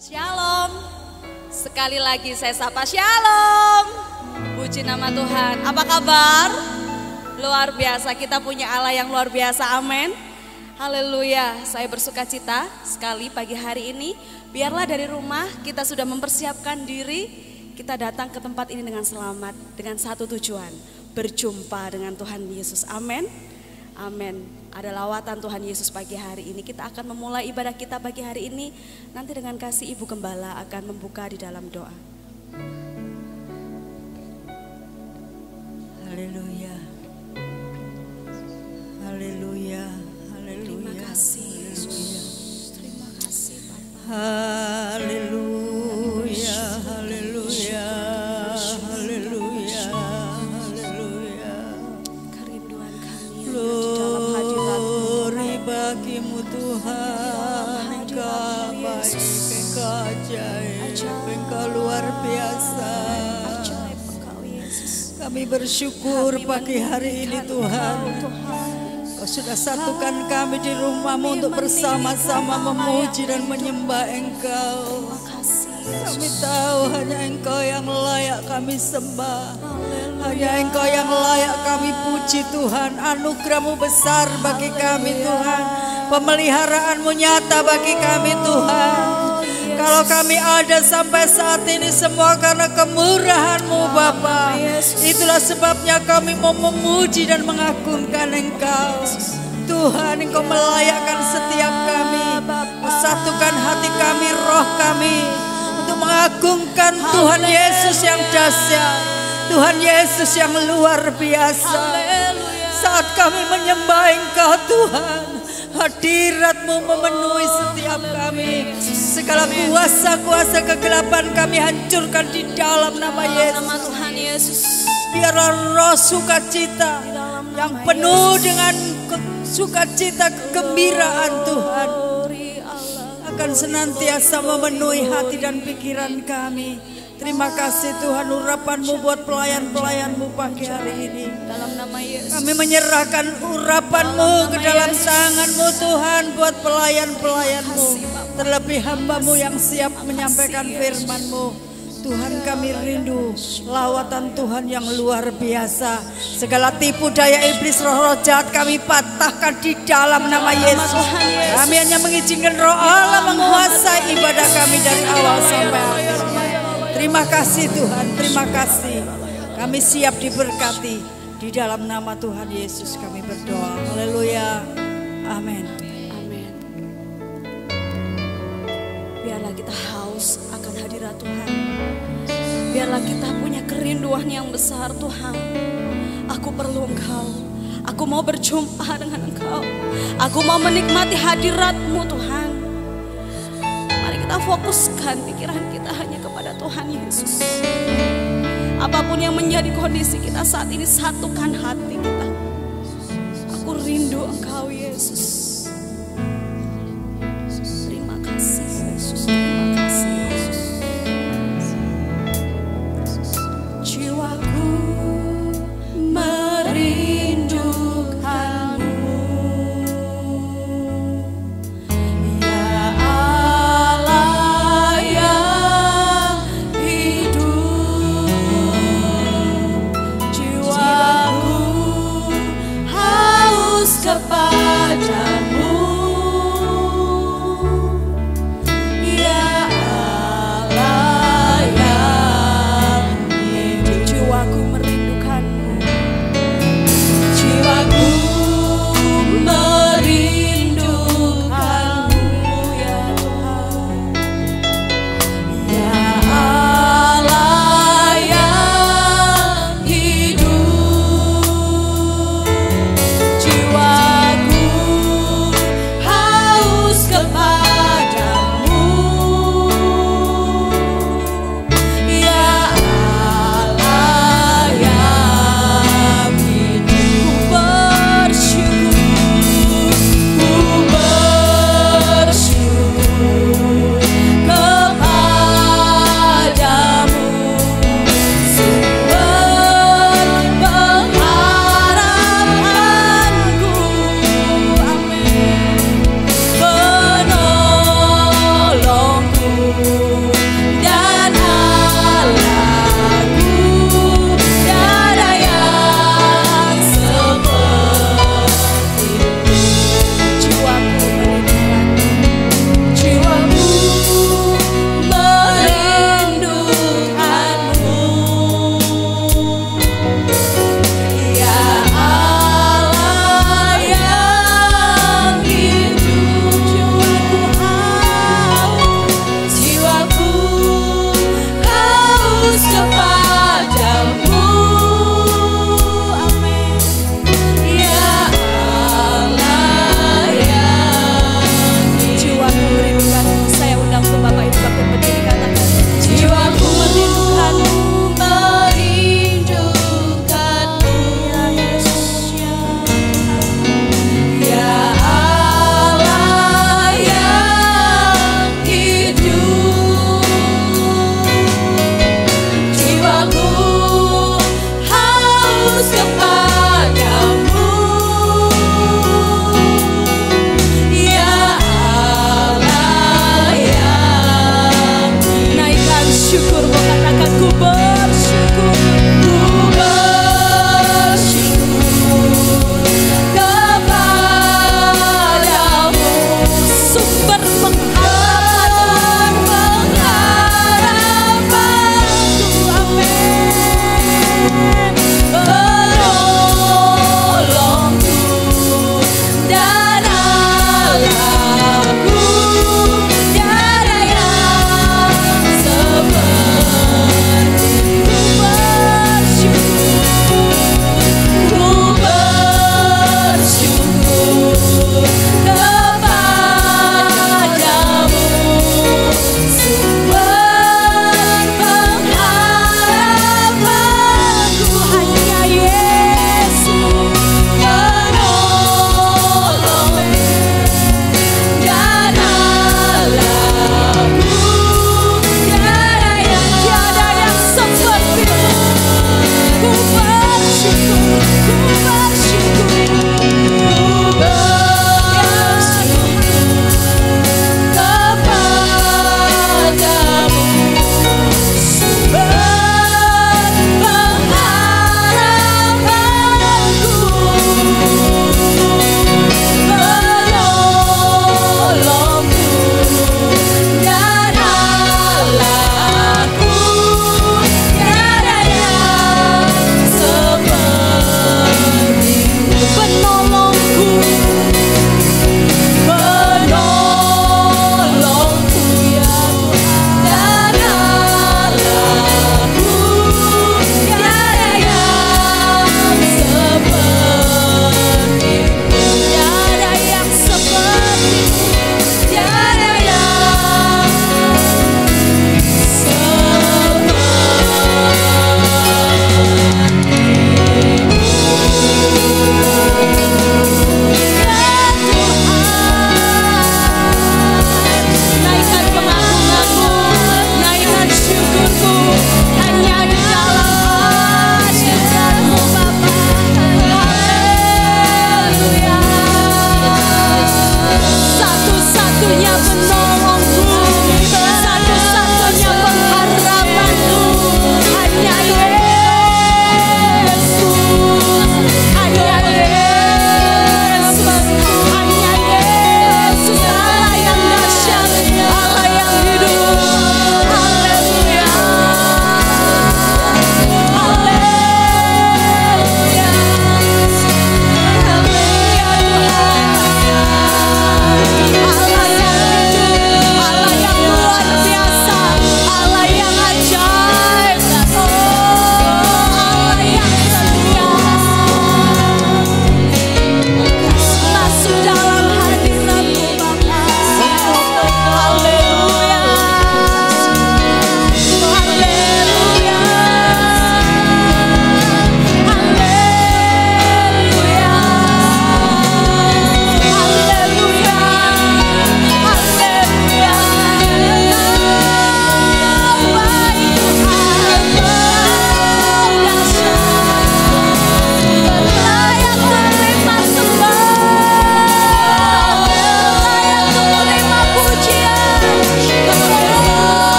Shalom. Sekali lagi saya sapa shalom. Puji nama Tuhan. Apa kabar? Luar biasa, kita punya Allah yang luar biasa. Amin. Haleluya. Saya bersuka cita sekali pagi hari ini. Biarlah dari rumah kita sudah mempersiapkan diri. Kita datang ke tempat ini dengan selamat. Dengan satu tujuan. Berjumpa dengan Tuhan Yesus. Amin. Amin. Ada lawatan Tuhan Yesus pagi hari ini. Kita akan memulai ibadah kita pagi hari ini. Nanti dengan kasih Ibu Gembala akan membuka di dalam doa. Haleluya. Haleluya. Haleluya. Terima kasih Yesus. Terima kasih Bapa. Haleluya. Haleluya. Haleluya. Haleluya. Kerinduan kami di dalam Glory hadirat-Mu. bagimu Tuhan. Engkau baik, Engkau ajaib, Engkau luar biasa. Ajaib Engkau Yesus. Kami bersyukur pagi hari ini Tuhan. Kau sudah satukan kami di rumah-Mu untuk bersama-sama memuji dan menyembah Engkau. Terima kasih Kami Yesus. tahu hanya Engkau yang layak kami sembah. Hanya Engkau yang layak kami puji Tuhan. Anugerah-Mu besar bagi kami Tuhan. Pemeliharaan-Mu nyata bagi kami Tuhan. Kalau kami ada sampai saat ini semua karena kemurahan-Mu Bapa. Itulah sebabnya kami mau memuji dan mengagungkan Engkau. Tuhan, Engkau melayakkan setiap kami. Satukan hati kami, roh kami, untuk mengagungkan Tuhan Yesus yang dahsyat, Tuhan Yesus yang luar biasa. Saat kami menyembah Engkau Tuhan, hadirat-Mu memenuhi setiap kami. Segala kuasa-kuasa kegelapan kami hancurkan di dalam nama Yesus. Nama Tuhan Yesus. Biarlah roh sukacita yang penuh dengan sukacita kegembiraan Tuhan akan senantiasa memenuhi hati dan pikiran kami. Terima kasih Tuhan, urapan-Mu buat pelayan-pelayan-Mu pagi hari ini. Dalam nama Yesus. Kami menyerahkan urapan-Mu ke dalam tangan-Mu Tuhan, buat pelayan-pelayan-Mu. Terlebih hamba-Mu yang siap menyampaikan firman-Mu. Tuhan, kami rindu lawatan Tuhan yang luar biasa. Segala tipu daya iblis, roh-roh jahat kami patahkan di dalam nama Yesus. Kami hanya mengizinkan roh Allah menguasai ibadah kami dari awal sampai akhir. Terima kasih Tuhan, terima kasih. Kami siap diberkati. Di dalam nama Tuhan Yesus kami berdoa. Haleluya. Amin. Amin. Biarlah kita haus akan hadirat Tuhan. Biarlah kita punya kerinduan yang besar Tuhan. Aku perlu Engkau. Aku mau berjumpa dengan Engkau. Aku mau menikmati hadirat-Mu Tuhan. Mari kita fokuskan pikiran kita hanya kepada Tuhan Yesus. Apapun yang menjadi kondisi kita saat ini, satukan hati kita. Aku rindu Engkau Yesus. Terima kasih Yesus. Terima kasih Yesus. Jiwaku merindukan-Mu, ya Allah yang hidup. Jiwaku haus kepada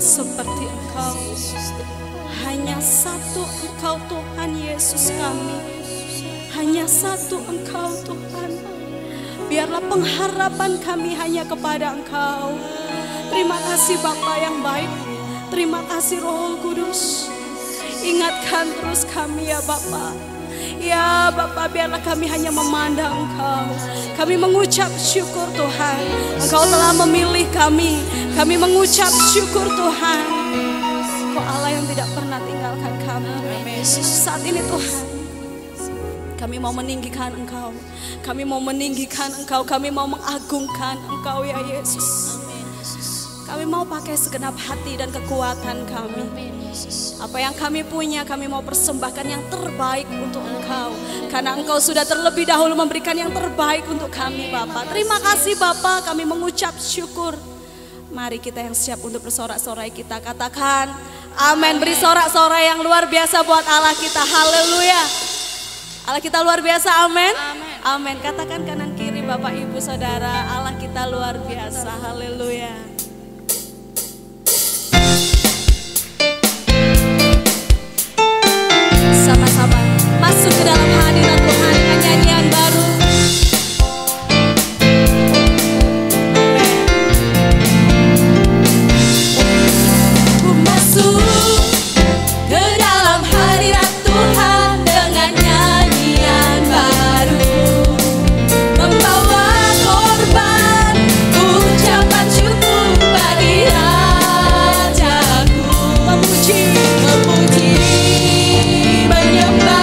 seperti Engkau. Hanya satu Engkau Tuhan Yesus kami. Hanya satu Engkau Tuhan. Biarlah pengharapan kami hanya kepada Engkau. Terima kasih Bapa yang baik. Terima kasih Roh Kudus. Ingatkan terus kami ya Bapa. Ya Bapa, biarlah kami hanya memandang Engkau. Kami mengucap syukur Tuhan, Engkau telah memilih kami. Kami mengucap syukur Tuhan, Engkau Allah yang tidak pernah tinggalkan kami. Saat ini Tuhan, kami mau meninggikan Engkau. Kami mau meninggikan Engkau. Kami mau mengagungkan Engkau ya Yesus. Kami mau pakai segenap hati dan kekuatan kami. Apa yang kami punya, kami mau persembahkan yang terbaik untuk Engkau. Karena Engkau sudah terlebih dahulu memberikan yang terbaik untuk kami Bapa. Terima kasih Bapa, kami mengucap syukur. Mari kita yang siap untuk bersorak-sorai, kita katakan amin. Beri sorak-sorai yang luar biasa buat Allah kita. Haleluya. Allah kita luar biasa, amin. Amin. Katakan kanan kiri Bapak Ibu Saudara, Allah kita luar biasa. Haleluya. Sama-sama masuk ke dalam hadirat Tuhan dengan nyanyian baru. Ku masuk ke dalam hadirat Tuhan dengan nyanyian baru, membawa korban ucapan syukur bagi Rajaku, memuji, menyembah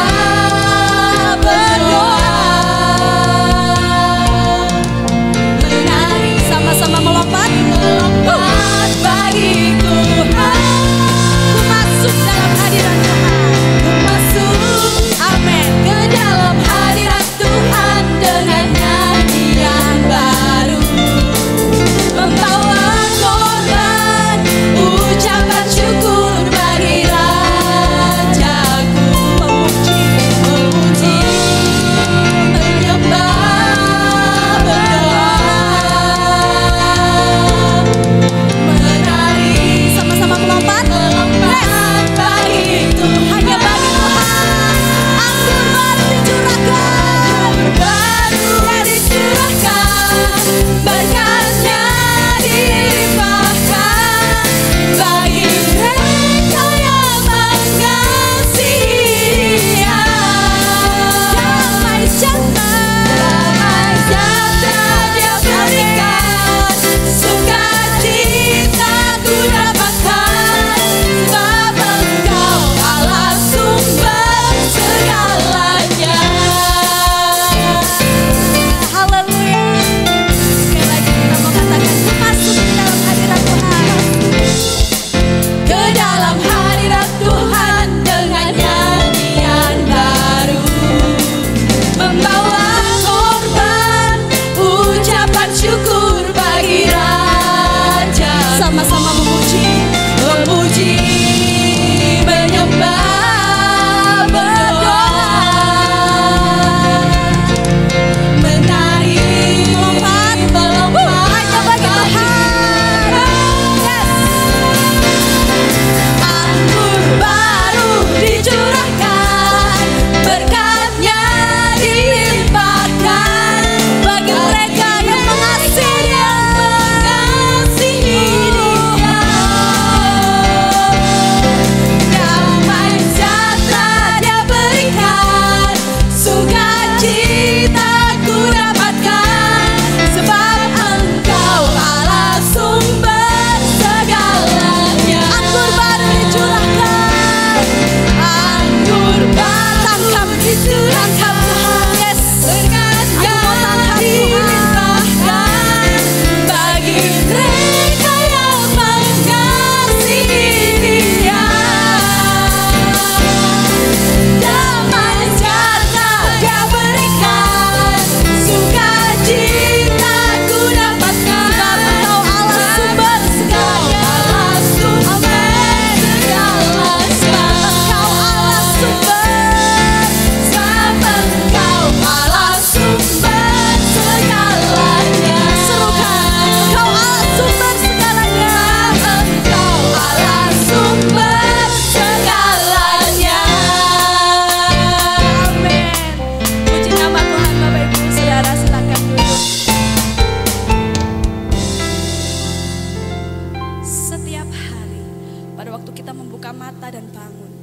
waktu kita membuka mata dan bangun,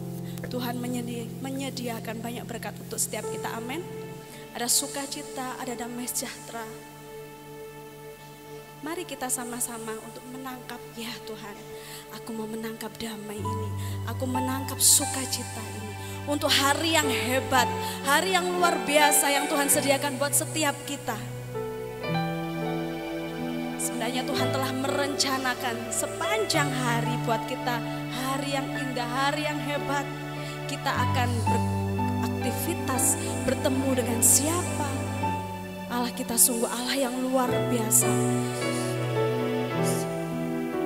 Tuhan menyediakan banyak berkat untuk setiap kita, amin. Ada sukacita, ada damai sejahtera. Mari kita sama-sama untuk menangkap, ya Tuhan, aku mau menangkap damai ini, aku menangkap sukacita ini. Untuk hari yang hebat, hari yang luar biasa yang Tuhan sediakan buat setiap kita. Sebenarnya Tuhan telah merencanakan sepanjang hari buat kita, hari yang indah, hari yang hebat. Kita akan beraktivitas, bertemu dengan siapa? Allah kita sungguh Allah yang luar biasa.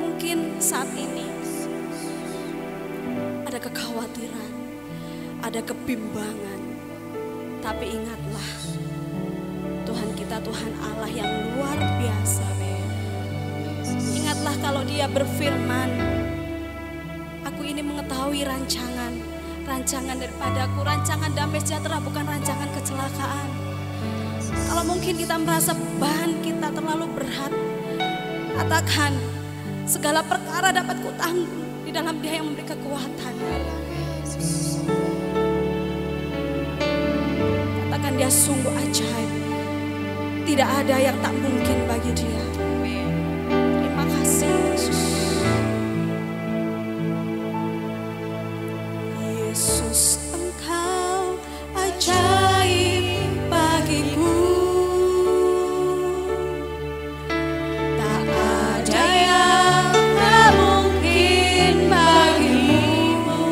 Mungkin saat ini ada kekhawatiran, ada kebimbangan, tapi ingatlah Tuhan kita Tuhan Allah yang luar biasa. Ingatlah kalau Dia berfirman, aku ini mengetahui rancangan daripadaku, rancangan damai sejahtera, bukan rancangan kecelakaan. Kalau mungkin kita merasa beban kita terlalu berat, katakan segala perkara dapat kutanggung di dalam Dia yang memberi kekuatan. Katakan Dia sungguh ajaib, tidak ada yang tak mungkin bagi Dia. Terima kasih Yesus. Yesus, Engkau ajaib bagiku. Tak ada yang tak mungkin bagimu.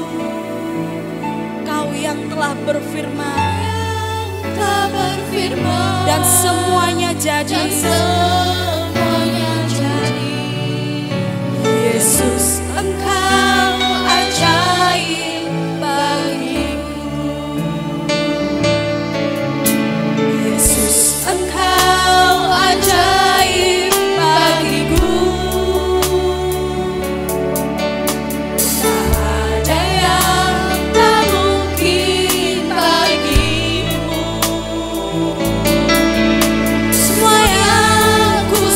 Kau yang telah berfirman, dan semuanya jadi. Yesus, Engkau ajaib bagiku. Yesus, Engkau ajaib bagiku. Tak ada yang tak mungkin bagimu. Semua yang ku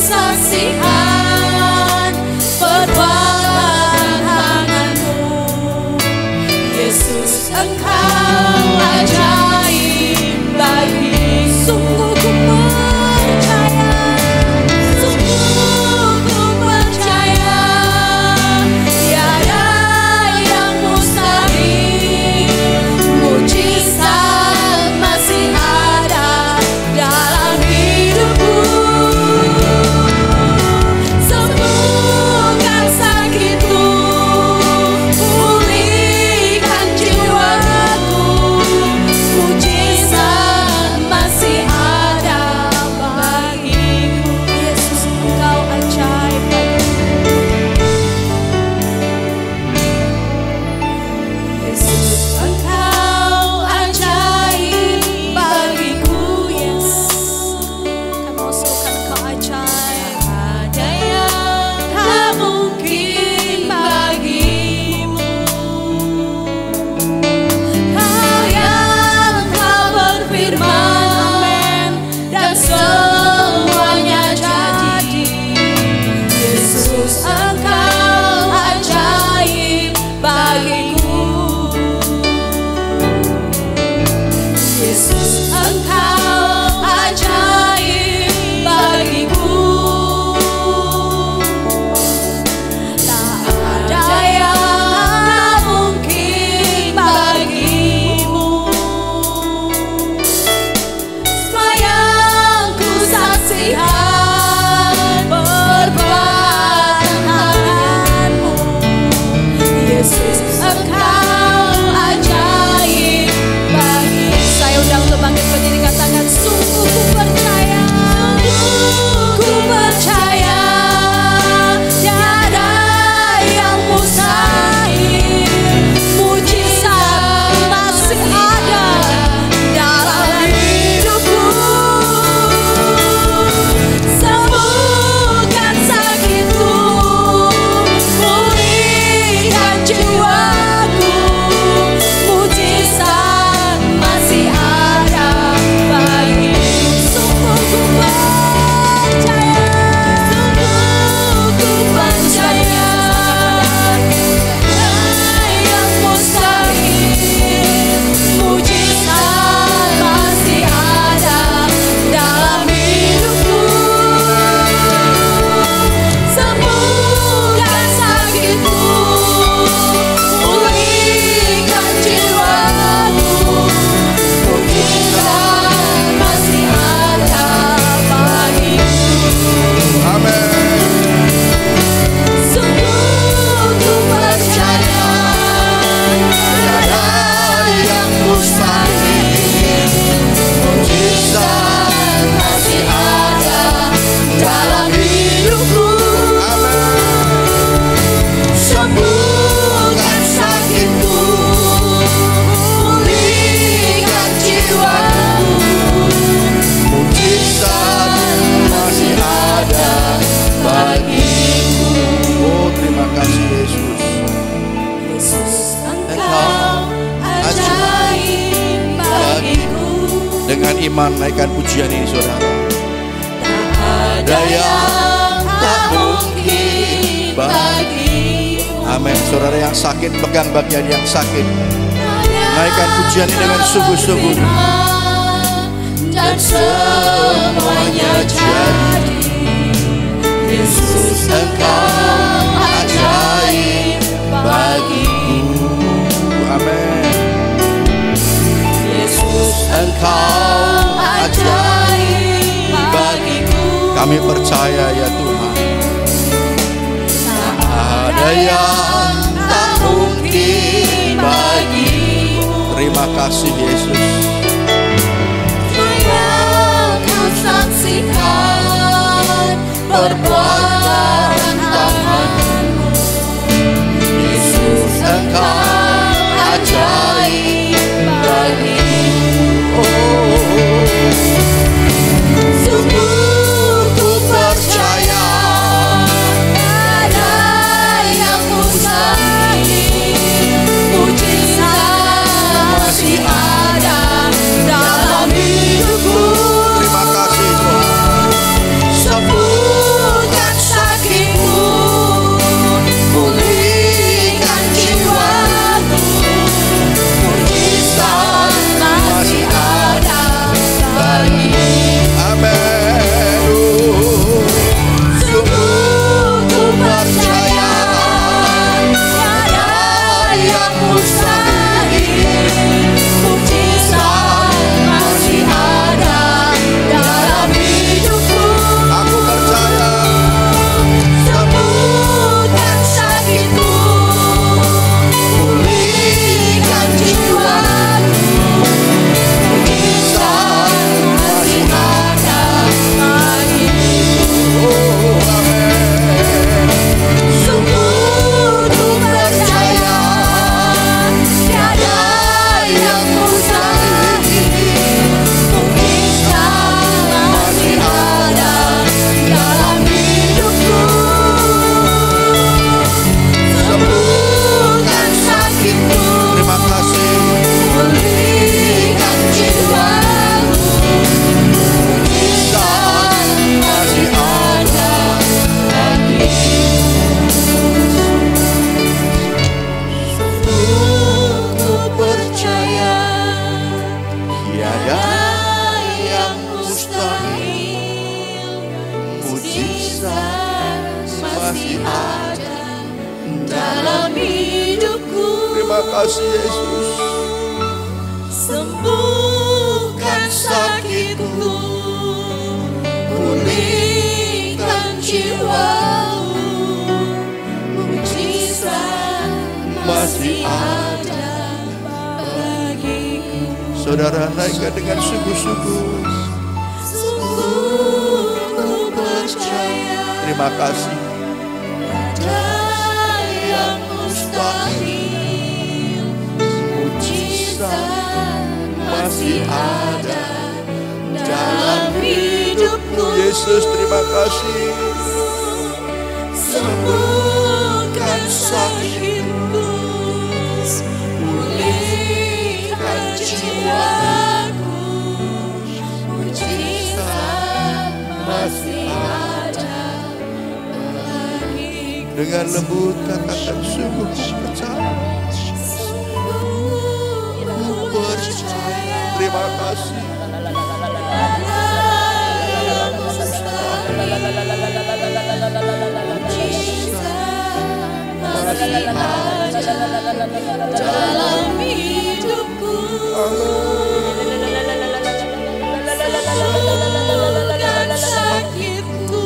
Dengan iman naikkan pujian ini saudara. Ada yang tak mungkin bagi. Amin. Saudara yang sakit pegang bagian yang sakit. Naikkan pujian ini dengan sungguh-sungguh. Dan semuanya jadi. Yesus Engkau ajaib bagiku. Amin. Yesus Engkau ajaib bagiku. Kami percaya ya Tuhan. Tak ada yang tak mungkin bagimu. Terima kasih Yesus. Yang ku saksikan perbuatan tanganmu. Yesus Engkau ajaib bagiku. Sungguh ku percaya ada yang mustahil. Mujizat masih ada dalam hidupku. Terima kasih Tuhan. Sembuhkan sakitku, pulihkan jiwaku. Mujizat masih ada bagimu. Amin. Sungguh ku percaya tiada yang mustahil. Mujizat masih ada dalam hidupku. Aku percaya. Sembuhkan sakitku, pulihkan jiwaku. Mujizat masih ada bagimu. Sungguh ku percaya tiada yang mustahil. Mujizat masih ada dalam hidupku. Sembuhkan sakitku, Terima kasih. pulihkan jiwaku. Mujizat masih ada bagimu. Sungguh ku percaya Tiada yang mustahil. Mujizat masih ada dalam hidupku. Terima kasih Yesus. Sembuhkan sakitku, pulihkan jiwaku. Mujizat masih ada bagiku. Saudara naikkan dengan sungguh-sungguh. Sungguh ku percaya Terima kasih. ada yang mustahil. Mujizat masih ada dalam hidupku. Yesus terima kasih. Sembuhkan sakitku, pulihkan jiwaku. Mujizat masih ada bagiku. Dengan lembut katakan sungguh ku percaya. Sungguh ku percaya Terima kasih. ada yang mustahil. Mujizat masih ada dalam hidupku. Sembuhkan sakitku,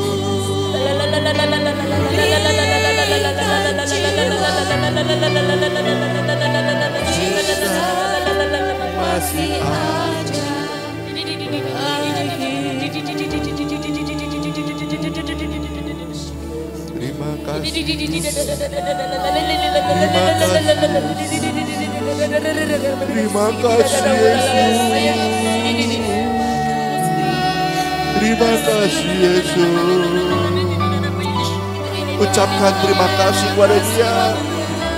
masih ada. Terima kasih. Terima kasih Yesus. Terima kasih Yesus. Ucapkan terima kasih kepada Dia.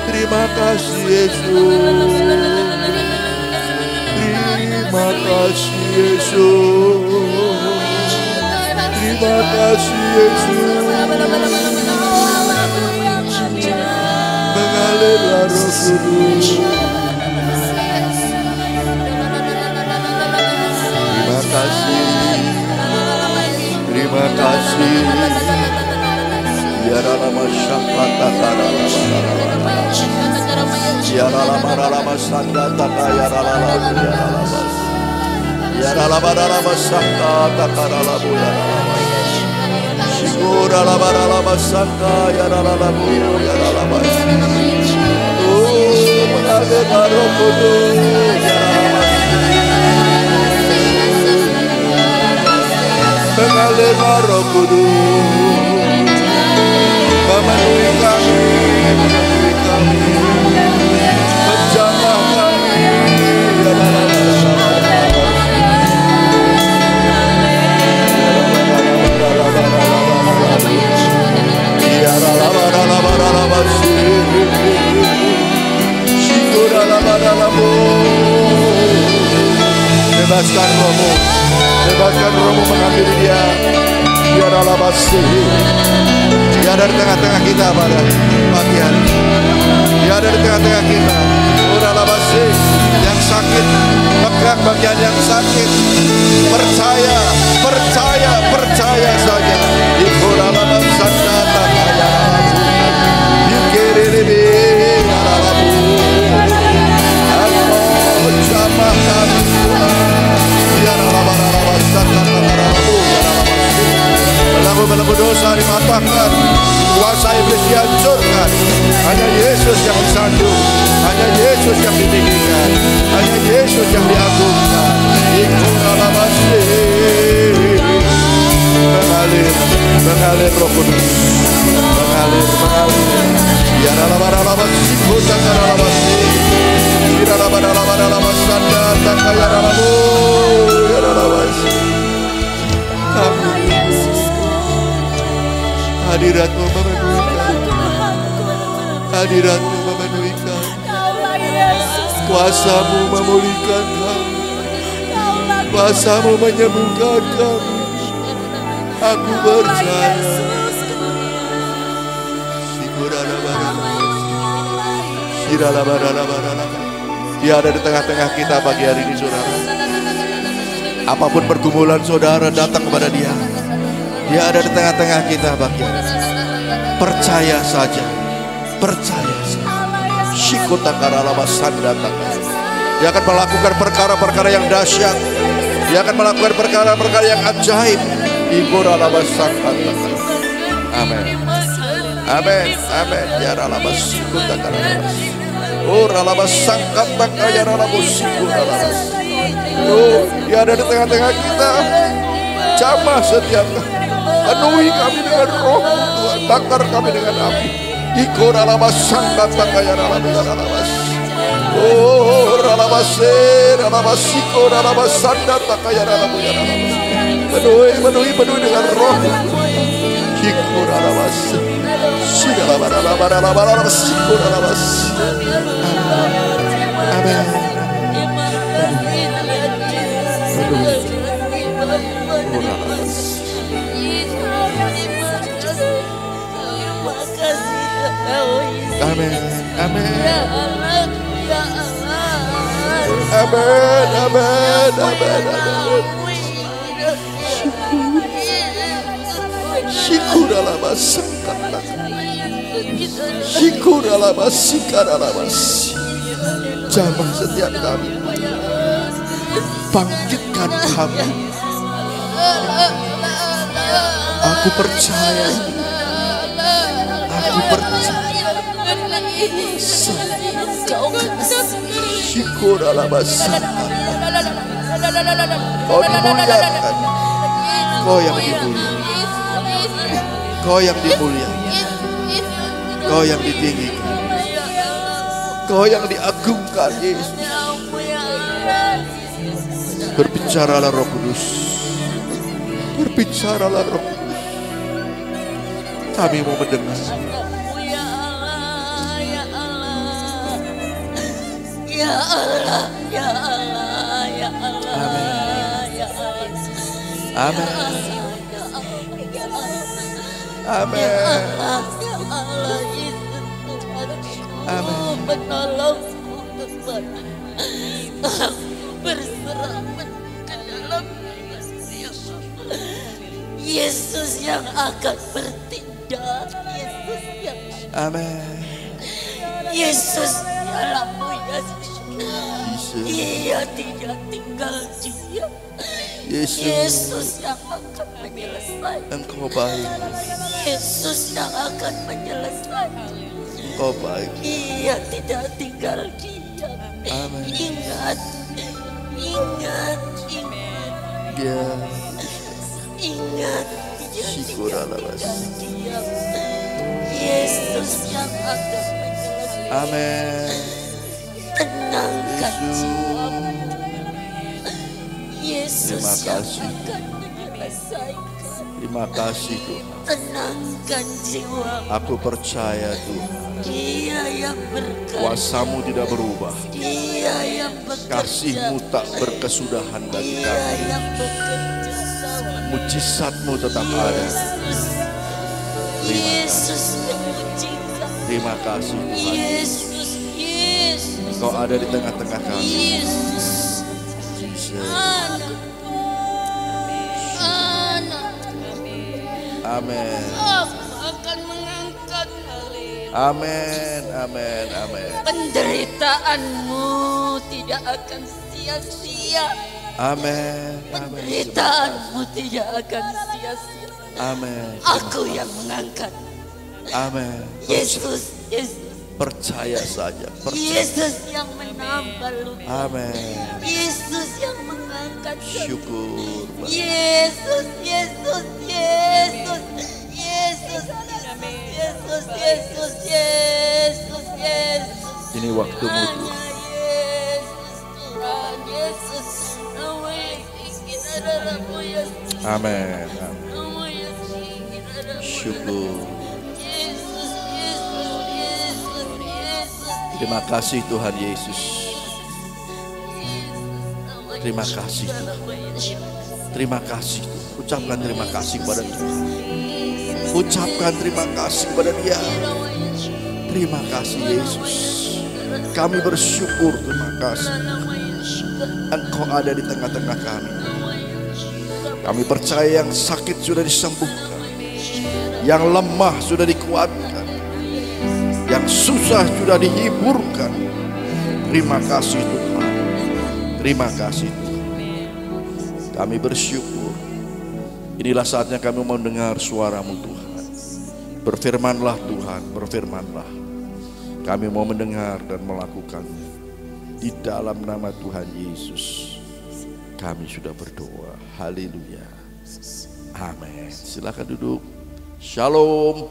Terima kasih Yesus. Terima kasih Yesus. Terima kasih Yesus. Mengalirlah Roh Kudus. Terima kasih. Terima kasih. Ya lama syafata ya lama sanda ya lama sanda takarabu ya lama Shikura lama sanda ya lama oh mengalir Roh Kudus ya lama mengalir Roh Kudus memenuhi kami, menjamah kami, bebaskan rohmu, bebaskan rohmu mengambil dia, biar Allah bersih. Dia ada di tengah-tengah kita pada pagi hari. Dia ada di tengah-tengah kita. Udah labasi yang sakit, pegang bagian yang sakit. Percaya, percaya, percaya saja. Ibu dalam sana tak kaya labu. Dikiri lebih labu. Aku jamah kami Tuhan. Biar labar sana tak labu. Belenggu dosa dimatahkan, kuasa iblis dihancurkan. Hanya Yesus yang disandung, hanya Yesus yang ditinggikan, hanya Yesus yang diagungkan. Mengalir, mengalir Roh Kudus, mengalir, mengalir. Biar alamat sikut dan alamat biar alamat sanda tak kaya alamu, biar alamat kami. Hadiratmu memenuhi kami, hadiratmu memenuhi kami, kuasamu memulihkan kami, kuasamu menyembuhkan kami. Aku percaya. Dia ada di tengah-tengah kita pagi hari ini saudara. Apapun pergumulan saudara datang kepada dia. Dia ada di tengah-tengah kita bagian. Percaya saja. Percaya saja. Dia akan melakukan perkara-perkara yang dahsyat. Dia akan melakukan perkara-perkara yang ajaib. Amin. Amin. Amin. Ya ralabas oh ralabas sangkat ya ralabas oh dia ada di tengah-tengah kita. Jamah setiap penuhi kami dengan roh Tuhan, bakar kami dengan api. Iko ralabas sangkat ya ralabas oh ralabas iko ralabas sandat ya ralabas penuhi dengan roh iko ralabas ralabas iko ralabas. Amin. Amin. Amin. Amin. Amin. Amin. Syukurlah sangkatlah. Syukurlah sikarlah. Jamah setiap kami. Bangkitkan kami. Aku percaya. Aku percaya. Syukur Allah basah. Kau dimuliakan. Kau yang dimuliakan. Kau yang dimuliakan. Kau yang ditinggikan. Kau yang diagungkan Yesus. Berbicaralah Roh Kudus. Berbicaralah Roh Kudus. Kami mau mendengar. Ya Allah, ya Allah, ya Allah. Amin. Amin. Amin. Menolongku kepada berserah ke dalam Yesus yang akan bertindak. Yesus yang Amin. Yesus dalammu Yesus. Ia tidak tinggal diam. Yesus yang akan menyelesaikan. Engkau baik. Yesus yang akan menyelesaikan. Engkau baik. Ia tidak tinggal diam. Amin. Ingat, ingat, ingat, Ya. ingat. Ia Syukurlah, tidak Bas. tinggal diam. Yesus yang akan menyelesaikan. Amin. Tenangkan jiwamu. Yesus Terima yang kasih. akan menyelesaikan. Terima kasih Tuhan. Tenangkan jiwamu. Aku percaya Tuhan. Dia yang berkata, Kuasamu tidak berubah. Dia yang bekerja, Kasih-Mu tak berkesudahan bagi Dia kami. yang bekerja sama Mujizat-Mu tetap ada. Yesus yang mujizat. Terima kasih Tuhan. Yesus, Yesus, Kau ada di tengah-tengah kami. Yesus. Jesus. Anak, Amin. aku akan mengangkat Amin. Amin. Amin. penderitaanmu tidak akan sia-sia. Amin. Amin. Penderitaanmu tidak akan sia-sia. Amin. Aku yang mengangkat. Amin. Yesus, Yesus, Percaya saja. Percaya. Yesus yang menambah luka. Amin. Yesus yang mengangkat. Syukur. Yesus, Yesus, Yesus, Yesus, Yesus, Yesus, Yesus, Yesus. Ini waktumu Hanya Tuhan. Yesus, Tuhan Yesus. Nama Yesus, kita darahmu Yesus. Amin. Amin. Nama Yesus, kita darahmu Syukur. Yesus, Yesus, Yesus, Yesus. Terima kasih Tuhan Yesus. Terima kasih Tuhan. Terima kasih Tuhan. Ucapkan terima kasih kepada Tuhan. Ucapkan terima kasih kepada Dia. Terima kasih Yesus. Kami bersyukur, terima kasih. Engkau ada di tengah-tengah kami. Kami percaya yang sakit sudah disembuhkan. Yang lemah sudah dikuatkan. Yang susah sudah dihiburkan. Terima kasih Tuhan. Terima kasih Tuhan. Kami bersyukur. Inilah saatnya kami mau mendengar suara-Mu Tuhan. Berfirmanlah Tuhan, berfirmanlah. Kami mau mendengar dan melakukannya. Di dalam nama Tuhan Yesus kami sudah berdoa. Haleluya. Amin. Silakan duduk. Shalom.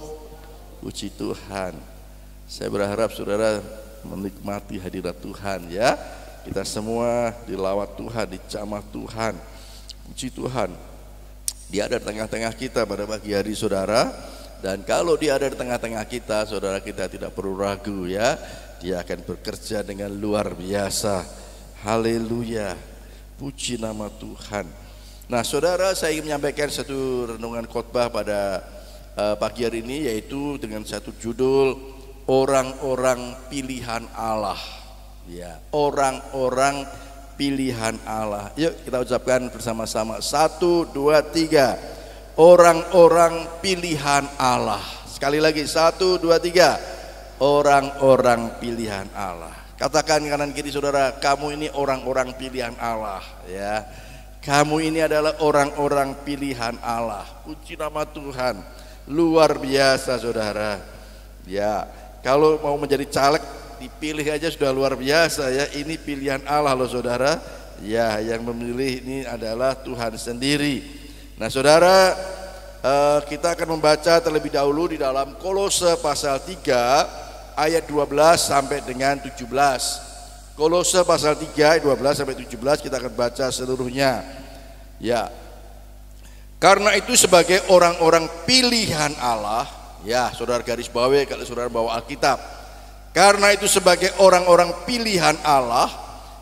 Puji Tuhan. Saya berharap saudara menikmati hadirat Tuhan ya. Kita semua dilawat Tuhan, dicamah Tuhan. Puji Tuhan. Dia ada di tengah-tengah kita pada pagi hari saudara. Dan kalau dia ada di tengah-tengah kita, saudara kita tidak perlu ragu ya. Dia akan bekerja dengan luar biasa. Haleluya. Puji nama Tuhan. Nah saudara, saya ingin menyampaikan satu renungan khotbah pada pagi hari ini, yaitu dengan satu judul orang-orang pilihan Allah. Ya, orang-orang pilihan Allah. Yuk kita ucapkan bersama-sama. 1, 2, 3. Orang-orang pilihan Allah. Sekali lagi 1, 2, 3. Orang-orang pilihan Allah. Katakan kanan kiri saudara, kamu ini orang-orang pilihan Allah ya. Kamu ini adalah orang-orang pilihan Allah. Puji nama Tuhan. Luar biasa saudara. Ya, kalau mau menjadi caleg dipilih aja sudah luar biasa ya. Ini pilihan Allah loh saudara. Ya, yang memilih ini adalah Tuhan sendiri. Nah saudara, kita akan membaca terlebih dahulu di dalam Kolose pasal 3 ayat 12 sampai dengan 17. Kolose pasal 3 ayat 12 sampai 17 kita akan baca seluruhnya. Ya. Karena itu sebagai orang-orang pilihan Allah, ya saudara garis bawahi kalau saudara bawa Alkitab. Karena itu sebagai orang-orang pilihan Allah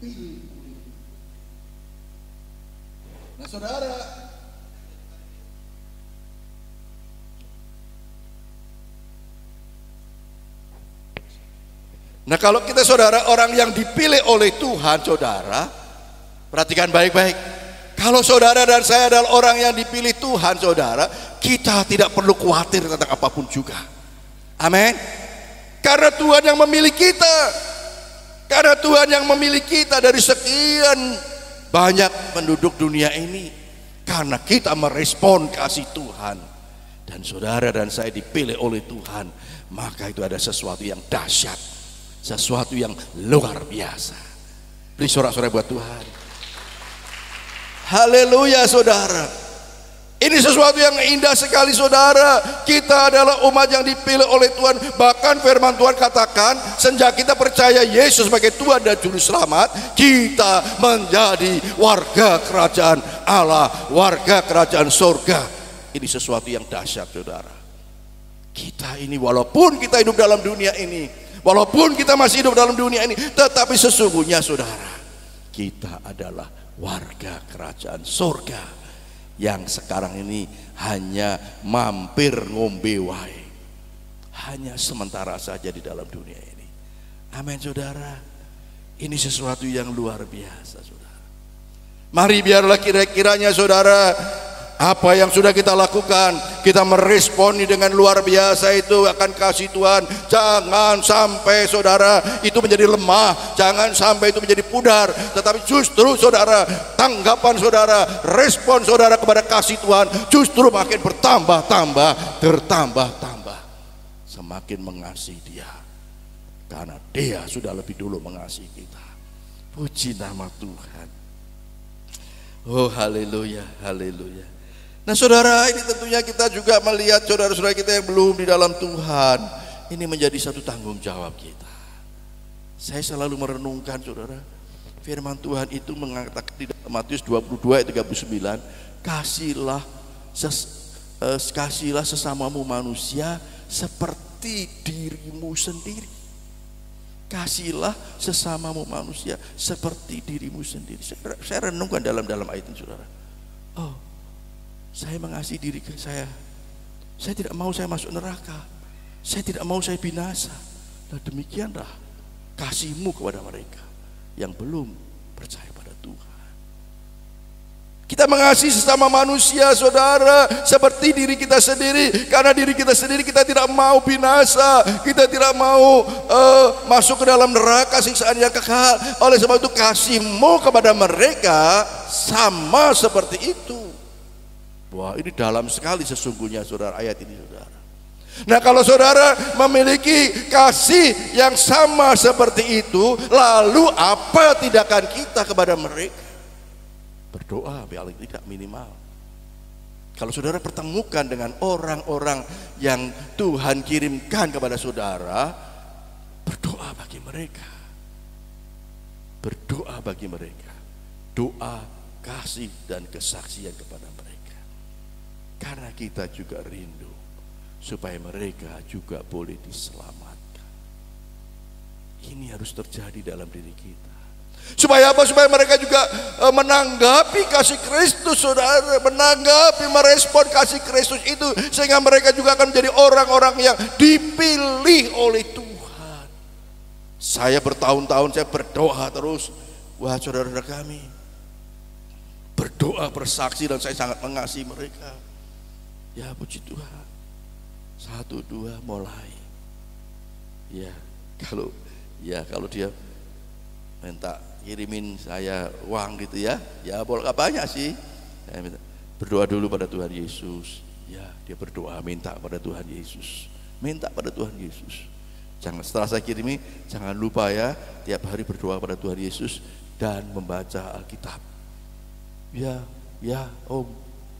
dipilih. Nah saudara, nah kalau kita saudara orang yang dipilih oleh Tuhan, saudara, perhatikan baik-baik. Kalau saudara dan saya adalah orang yang dipilih Tuhan, saudara, kita tidak perlu khawatir tentang apapun juga. Amin. Karena Tuhan yang memilih kita. Karena Tuhan yang memilih kita dari sekian banyak penduduk dunia ini. Karena kita merespon kasih Tuhan. Dan saudara dan saya dipilih oleh Tuhan, maka itu ada sesuatu yang dahsyat, sesuatu yang luar biasa. Beri sorak-sorai buat Tuhan. Haleluya saudara. Ini sesuatu yang indah sekali saudara. Kita adalah umat yang dipilih oleh Tuhan. Bahkan firman Tuhan katakan, sejak kita percaya Yesus sebagai Tuhan dan Juru Selamat, kita menjadi warga kerajaan Allah, warga kerajaan surga. Ini sesuatu yang dahsyat saudara. Kita ini walaupun kita hidup dalam dunia ini, walaupun kita masih hidup dalam dunia ini, tetapi sesungguhnya saudara, kita adalah warga kerajaan surga yang sekarang ini hanya mampir ngombe wae, hanya sementara saja di dalam dunia ini. Amin saudara. Ini sesuatu yang luar biasa saudara. Mari biarlah kira-kiranya saudara, apa yang sudah kita lakukan, kita meresponi dengan luar biasa itu akan kasih Tuhan. Jangan sampai saudara itu menjadi lemah, jangan sampai itu menjadi pudar, tetapi justru saudara, tanggapan saudara, respon saudara kepada kasih Tuhan justru makin bertambah-tambah, bertambah-tambah, semakin mengasihi Dia, karena Dia sudah lebih dulu mengasihi kita. Puji nama Tuhan. Oh haleluya, haleluya. Nah saudara, ini tentunya kita juga melihat saudara-saudara kita yang belum di dalam Tuhan. Ini menjadi satu tanggung jawab kita. Saya selalu merenungkan saudara, firman Tuhan itu mengatakan di dalam Matius 22 ayat 39, kasihlah sesamamu manusia seperti dirimu sendiri. Kasihlah sesamamu manusia seperti dirimu sendiri. Saya renungkan dalam ayat ini saudara. Oh, saya mengasihi diri saya. Saya tidak mau saya masuk neraka. Saya tidak mau saya binasa. Nah demikianlah kasihmu kepada mereka yang belum percaya pada Tuhan. Kita mengasihi sesama manusia saudara seperti diri kita sendiri. Karena diri kita sendiri kita tidak mau binasa. Kita tidak mau masuk ke dalam neraka siksaan yang kekal. Oleh sebab itu kasihmu kepada mereka sama seperti itu. Wah ini dalam sekali sesungguhnya saudara ayat ini saudara. Nah kalau saudara memiliki kasih yang sama seperti itu, lalu apa tindakan kita kepada mereka? Berdoa paling tidak minimal. Kalau saudara pertemukan dengan orang-orang yang Tuhan kirimkan kepada saudara, berdoa bagi mereka. Berdoa bagi mereka. Doa kasih dan kesaksian kepada mereka. Karena kita juga rindu supaya mereka juga boleh diselamatkan. Ini harus terjadi dalam diri kita. Supaya apa? Supaya mereka juga menanggapi kasih Kristus saudara, menanggapi, merespon kasih Kristus itu, sehingga mereka juga akan menjadi orang-orang yang dipilih oleh Tuhan. Saya bertahun-tahun saya berdoa terus. Wah saudara-saudara kami, berdoa bersaksi dan saya sangat mengasihi mereka. Ya puji Tuhan. 1, 2 mulai. Ya kalau dia minta kirimin saya uang gitu ya boleh gak banyak sih. Saya minta, berdoa dulu pada Tuhan Yesus. Ya dia berdoa minta pada Tuhan Yesus. Minta pada Tuhan Yesus. Jangan setelah saya kirimi jangan lupa ya tiap hari berdoa pada Tuhan Yesus dan membaca Alkitab. Ya Om.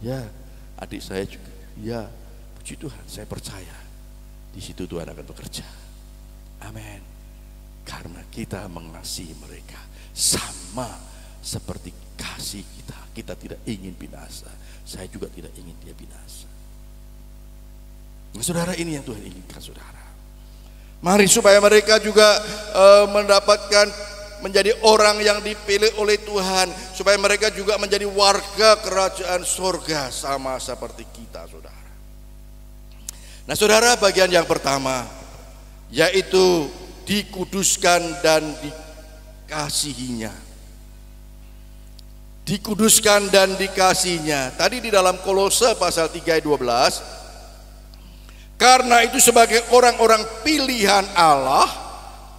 Ya adik saya juga. Ya, puji Tuhan, saya percaya di situ Tuhan akan bekerja. Amin. Karena kita mengasihi mereka sama seperti kasih kita. Kita tidak ingin binasa. Saya juga tidak ingin dia binasa. Nah, saudara, ini yang Tuhan inginkan saudara. Mari supaya mereka juga mendapatkan menjadi orang yang dipilih oleh Tuhan, supaya mereka juga menjadi warga kerajaan surga sama seperti kita, saudara. Nah saudara, bagian yang pertama yaitu dikuduskan dan dikasihinya. Dikuduskan dan dikasihinya. Tadi di dalam Kolose pasal 3 ayat 12, karena itu sebagai orang-orang pilihan Allah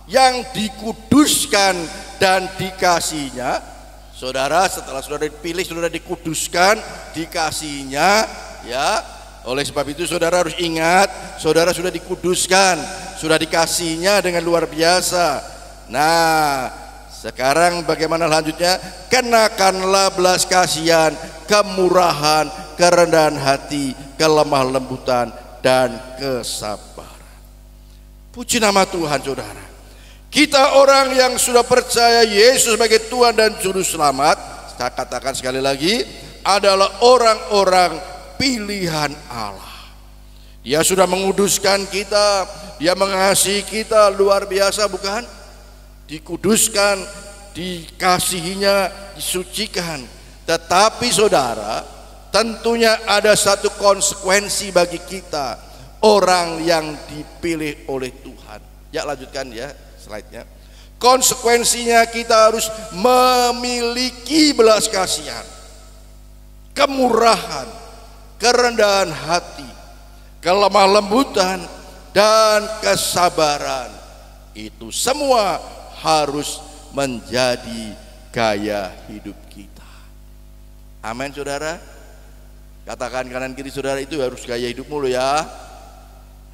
yang dikuduskan dan dikasihinya. Saudara, setelah saudara dipilih, saudara dikuduskan, dikasihinya, ya. Oleh sebab itu saudara harus ingat, saudara sudah dikuduskan, sudah dikasihinya dengan luar biasa. Nah, sekarang bagaimana lanjutnya? Kenakanlah belas kasihan, kemurahan, kerendahan hati, kelemah lembutan, dan kesabaran. Puji nama Tuhan, saudara. Kita orang yang sudah percaya Yesus sebagai Tuhan dan Juru Selamat, saya katakan sekali lagi, adalah orang-orang pilihan Allah. Dia sudah menguduskan kita, Dia mengasihi kita luar biasa, bukan? Dikuduskan, dikasihinya, disucikan. Tetapi saudara, tentunya ada satu konsekuensi bagi kita, orang yang dipilih oleh Tuhan. Ya, lanjutkan ya slide-nya. Konsekuensinya kita harus memiliki belas kasihan, kemurahan, kerendahan hati, kelemah lembutan, dan kesabaran. Itu semua harus menjadi gaya hidup kita. Amin, saudara. Katakan kanan kiri saudara, itu harus gaya hidupmu loh ya.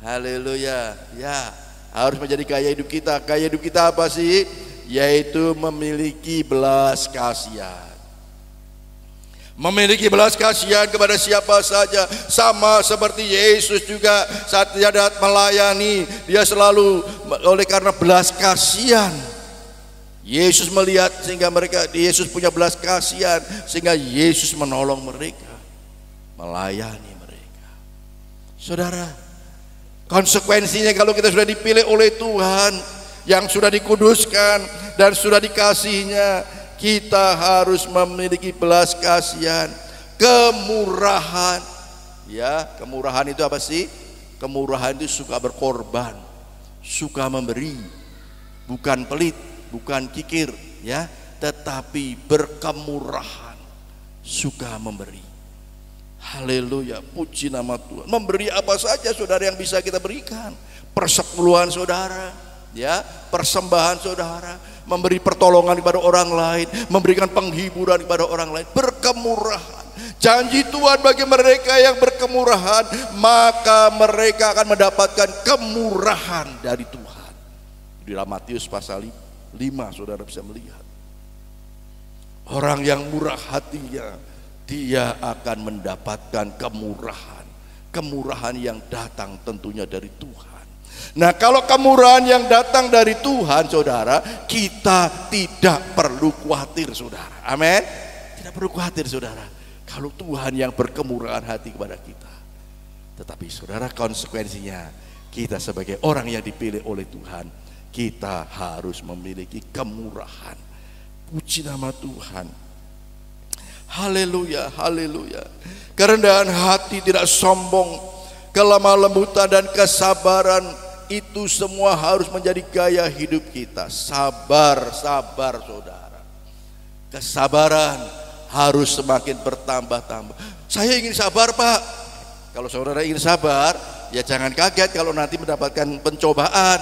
Haleluya. Ya, harus menjadi gaya hidup kita. Gaya hidup kita apa sih? Yaitu memiliki belas kasihan. Memiliki belas kasihan kepada siapa saja, sama seperti Yesus juga saat Dia melayani, Dia selalu oleh karena belas kasihan. Yesus melihat sehingga Yesus punya belas kasihan, sehingga Yesus menolong mereka, melayani mereka. Saudara, konsekuensinya kalau kita sudah dipilih oleh Tuhan, yang sudah dikuduskan dan sudah dikasihinya, kita harus memiliki belas kasihan, kemurahan. Ya, kemurahan itu apa sih? Kemurahan itu suka berkorban, suka memberi, bukan pelit, bukan kikir, ya, tetapi berkemurahan, suka memberi. Haleluya, puji nama Tuhan. Memberi apa saja saudara yang bisa kita berikan. Persepuluhan saudara, ya, persembahan saudara, memberi pertolongan kepada orang lain, memberikan penghiburan kepada orang lain, berkemurahan. Janji Tuhan bagi mereka yang berkemurahan, maka mereka akan mendapatkan kemurahan dari Tuhan. Di dalam Matius pasal 5 saudara bisa melihat, orang yang murah hatinya, dia akan mendapatkan kemurahan. Kemurahan yang datang tentunya dari Tuhan. Nah, kalau kemurahan yang datang dari Tuhan, saudara, kita tidak perlu khawatir, saudara. Amin. Tidak perlu khawatir, saudara, kalau Tuhan yang berkemurahan hati kepada kita. Tetapi saudara, konsekuensinya kita sebagai orang yang dipilih oleh Tuhan, kita harus memiliki kemurahan. Puji nama Tuhan. Haleluya, haleluya. Kerendahan hati, tidak sombong, kelemah lembutan dan kesabaran, itu semua harus menjadi gaya hidup kita. Sabar, sabar saudara. Kesabaran harus semakin bertambah-tambah. Saya ingin sabar, Pak. Kalau saudara ingin sabar, ya jangan kaget kalau nanti mendapatkan pencobaan.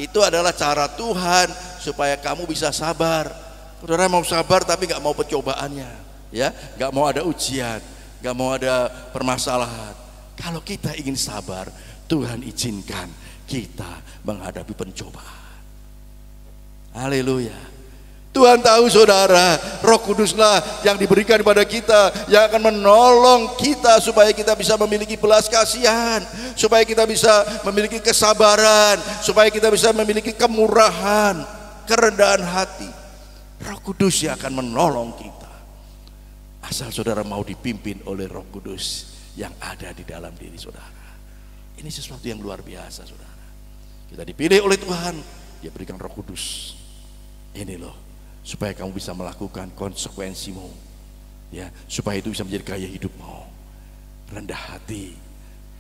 Itu adalah cara Tuhan supaya kamu bisa sabar. Saudara mau sabar tapi gak mau pencobaannya, ya, gak mau ada ujian, gak mau ada permasalahan. Kalau kita ingin sabar, Tuhan izinkan kita menghadapi pencobaan. Haleluya. Tuhan tahu saudara, Roh Kuduslah yang diberikan kepada kita, yang akan menolong kita supaya kita bisa memiliki belas kasihan, supaya kita bisa memiliki kesabaran, supaya kita bisa memiliki kemurahan, kerendahan hati. Roh Kudus yang akan menolong kita, asal saudara mau dipimpin oleh Roh Kudus yang ada di dalam diri saudara. Ini sesuatu yang luar biasa, saudara. Kita dipilih oleh Tuhan, Dia berikan Roh Kudus. Ini loh, supaya kamu bisa melakukan konsekuensimu, ya, supaya itu bisa menjadi gaya hidupmu. Rendah hati,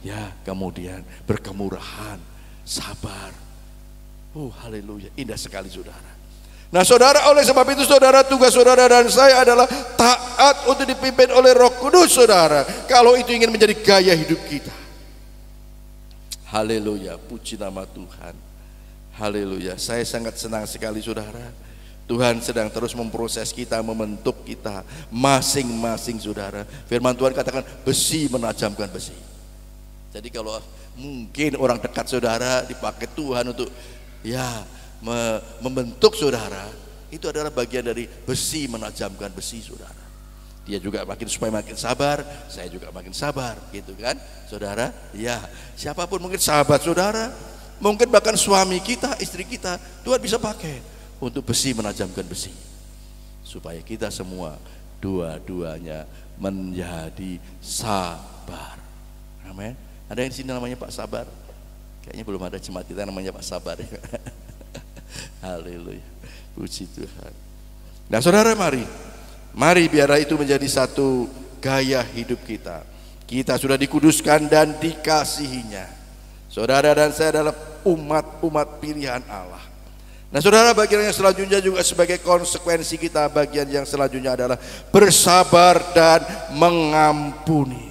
ya, kemudian berkemurahan, sabar. Haleluya, indah sekali saudara. Nah saudara, oleh sebab itu saudara, tugas saudara dan saya adalah taat untuk dipimpin oleh Roh Kudus saudara. Kalau itu ingin menjadi gaya hidup kita. Haleluya, puji nama Tuhan. Haleluya, saya sangat senang sekali saudara. Tuhan sedang terus memproses kita, membentuk kita masing-masing saudara. Firman Tuhan katakan besi menajamkan besi. Jadi kalau mungkin orang dekat saudara dipakai Tuhan untuk membentuk saudara, itu adalah bagian dari besi menajamkan besi saudara. Dia juga supaya makin sabar, saya juga makin sabar, gitu kan saudara. Ya, siapapun mungkin sahabat saudara, mungkin bahkan suami kita, istri kita, Tuhan bisa pakai untuk besi menajamkan besi, supaya kita semua dua-duanya menjadi sabar. Amin. Ada yang di sini namanya Pak Sabar? Kayaknya belum ada jemaat kita namanya Pak Sabar. Haleluya, puji Tuhan. Nah saudara, mari biarlah itu menjadi satu gaya hidup kita. Kita sudah dikuduskan dan dikasihinya. Saudara dan saya adalah umat pilihan Allah. Nah saudara, bagian yang selanjutnya juga sebagai konsekuensi kita, bagian yang selanjutnya adalah bersabar dan mengampuni.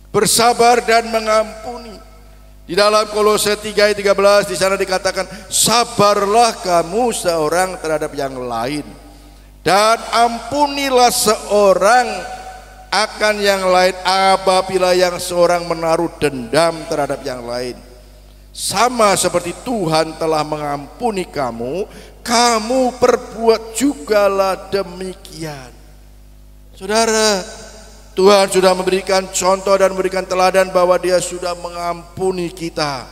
Bersabar dan mengampuni. Di dalam Kolose 3 ayat 13 di sana dikatakan, sabarlah kamu seorang terhadap yang lain, dan ampunilah seorang akan yang lain apabila yang seorang menaruh dendam terhadap yang lain. Sama seperti Tuhan telah mengampuni kamu, kamu perbuat jugalah demikian. Saudara, Tuhan sudah memberikan contoh dan memberikan teladan bahwa Dia sudah mengampuni kita.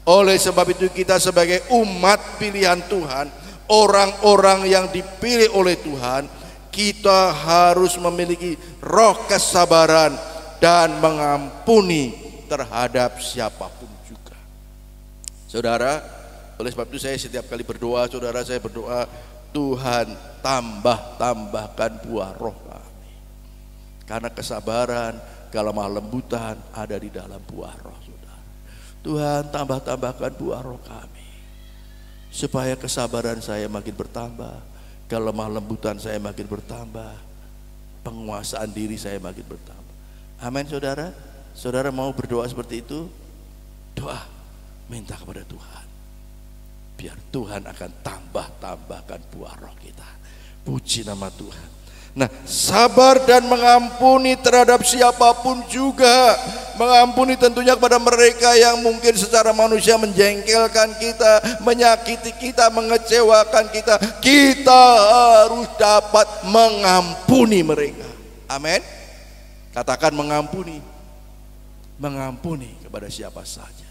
Oleh sebab itu kita sebagai umat pilihan Tuhan, orang-orang yang dipilih oleh Tuhan, kita harus memiliki roh kesabaran dan mengampuni terhadap siapapun juga. Saudara, oleh sebab itu saya setiap kali berdoa, saudara, saya berdoa, Tuhan tambahkan buah roh kami. Karena kesabaran, kelemah lembutan ada di dalam buah roh saudara. Tuhan tambahkan buah roh kami, supaya kesabaran saya makin bertambah, kelemah lembutan saya makin bertambah, penguasaan diri saya makin bertambah. Amin saudara. Saudara mau berdoa seperti itu? Doa, minta kepada Tuhan, biar Tuhan akan tambahkan buah roh kita. Puji nama Tuhan. Nah, sabar dan mengampuni terhadap siapapun juga. Mengampuni tentunya kepada mereka yang mungkin secara manusia menjengkelkan kita, menyakiti kita, mengecewakan kita. Kita harus dapat mengampuni mereka. Amin. Katakan mengampuni. Mengampuni kepada siapa saja.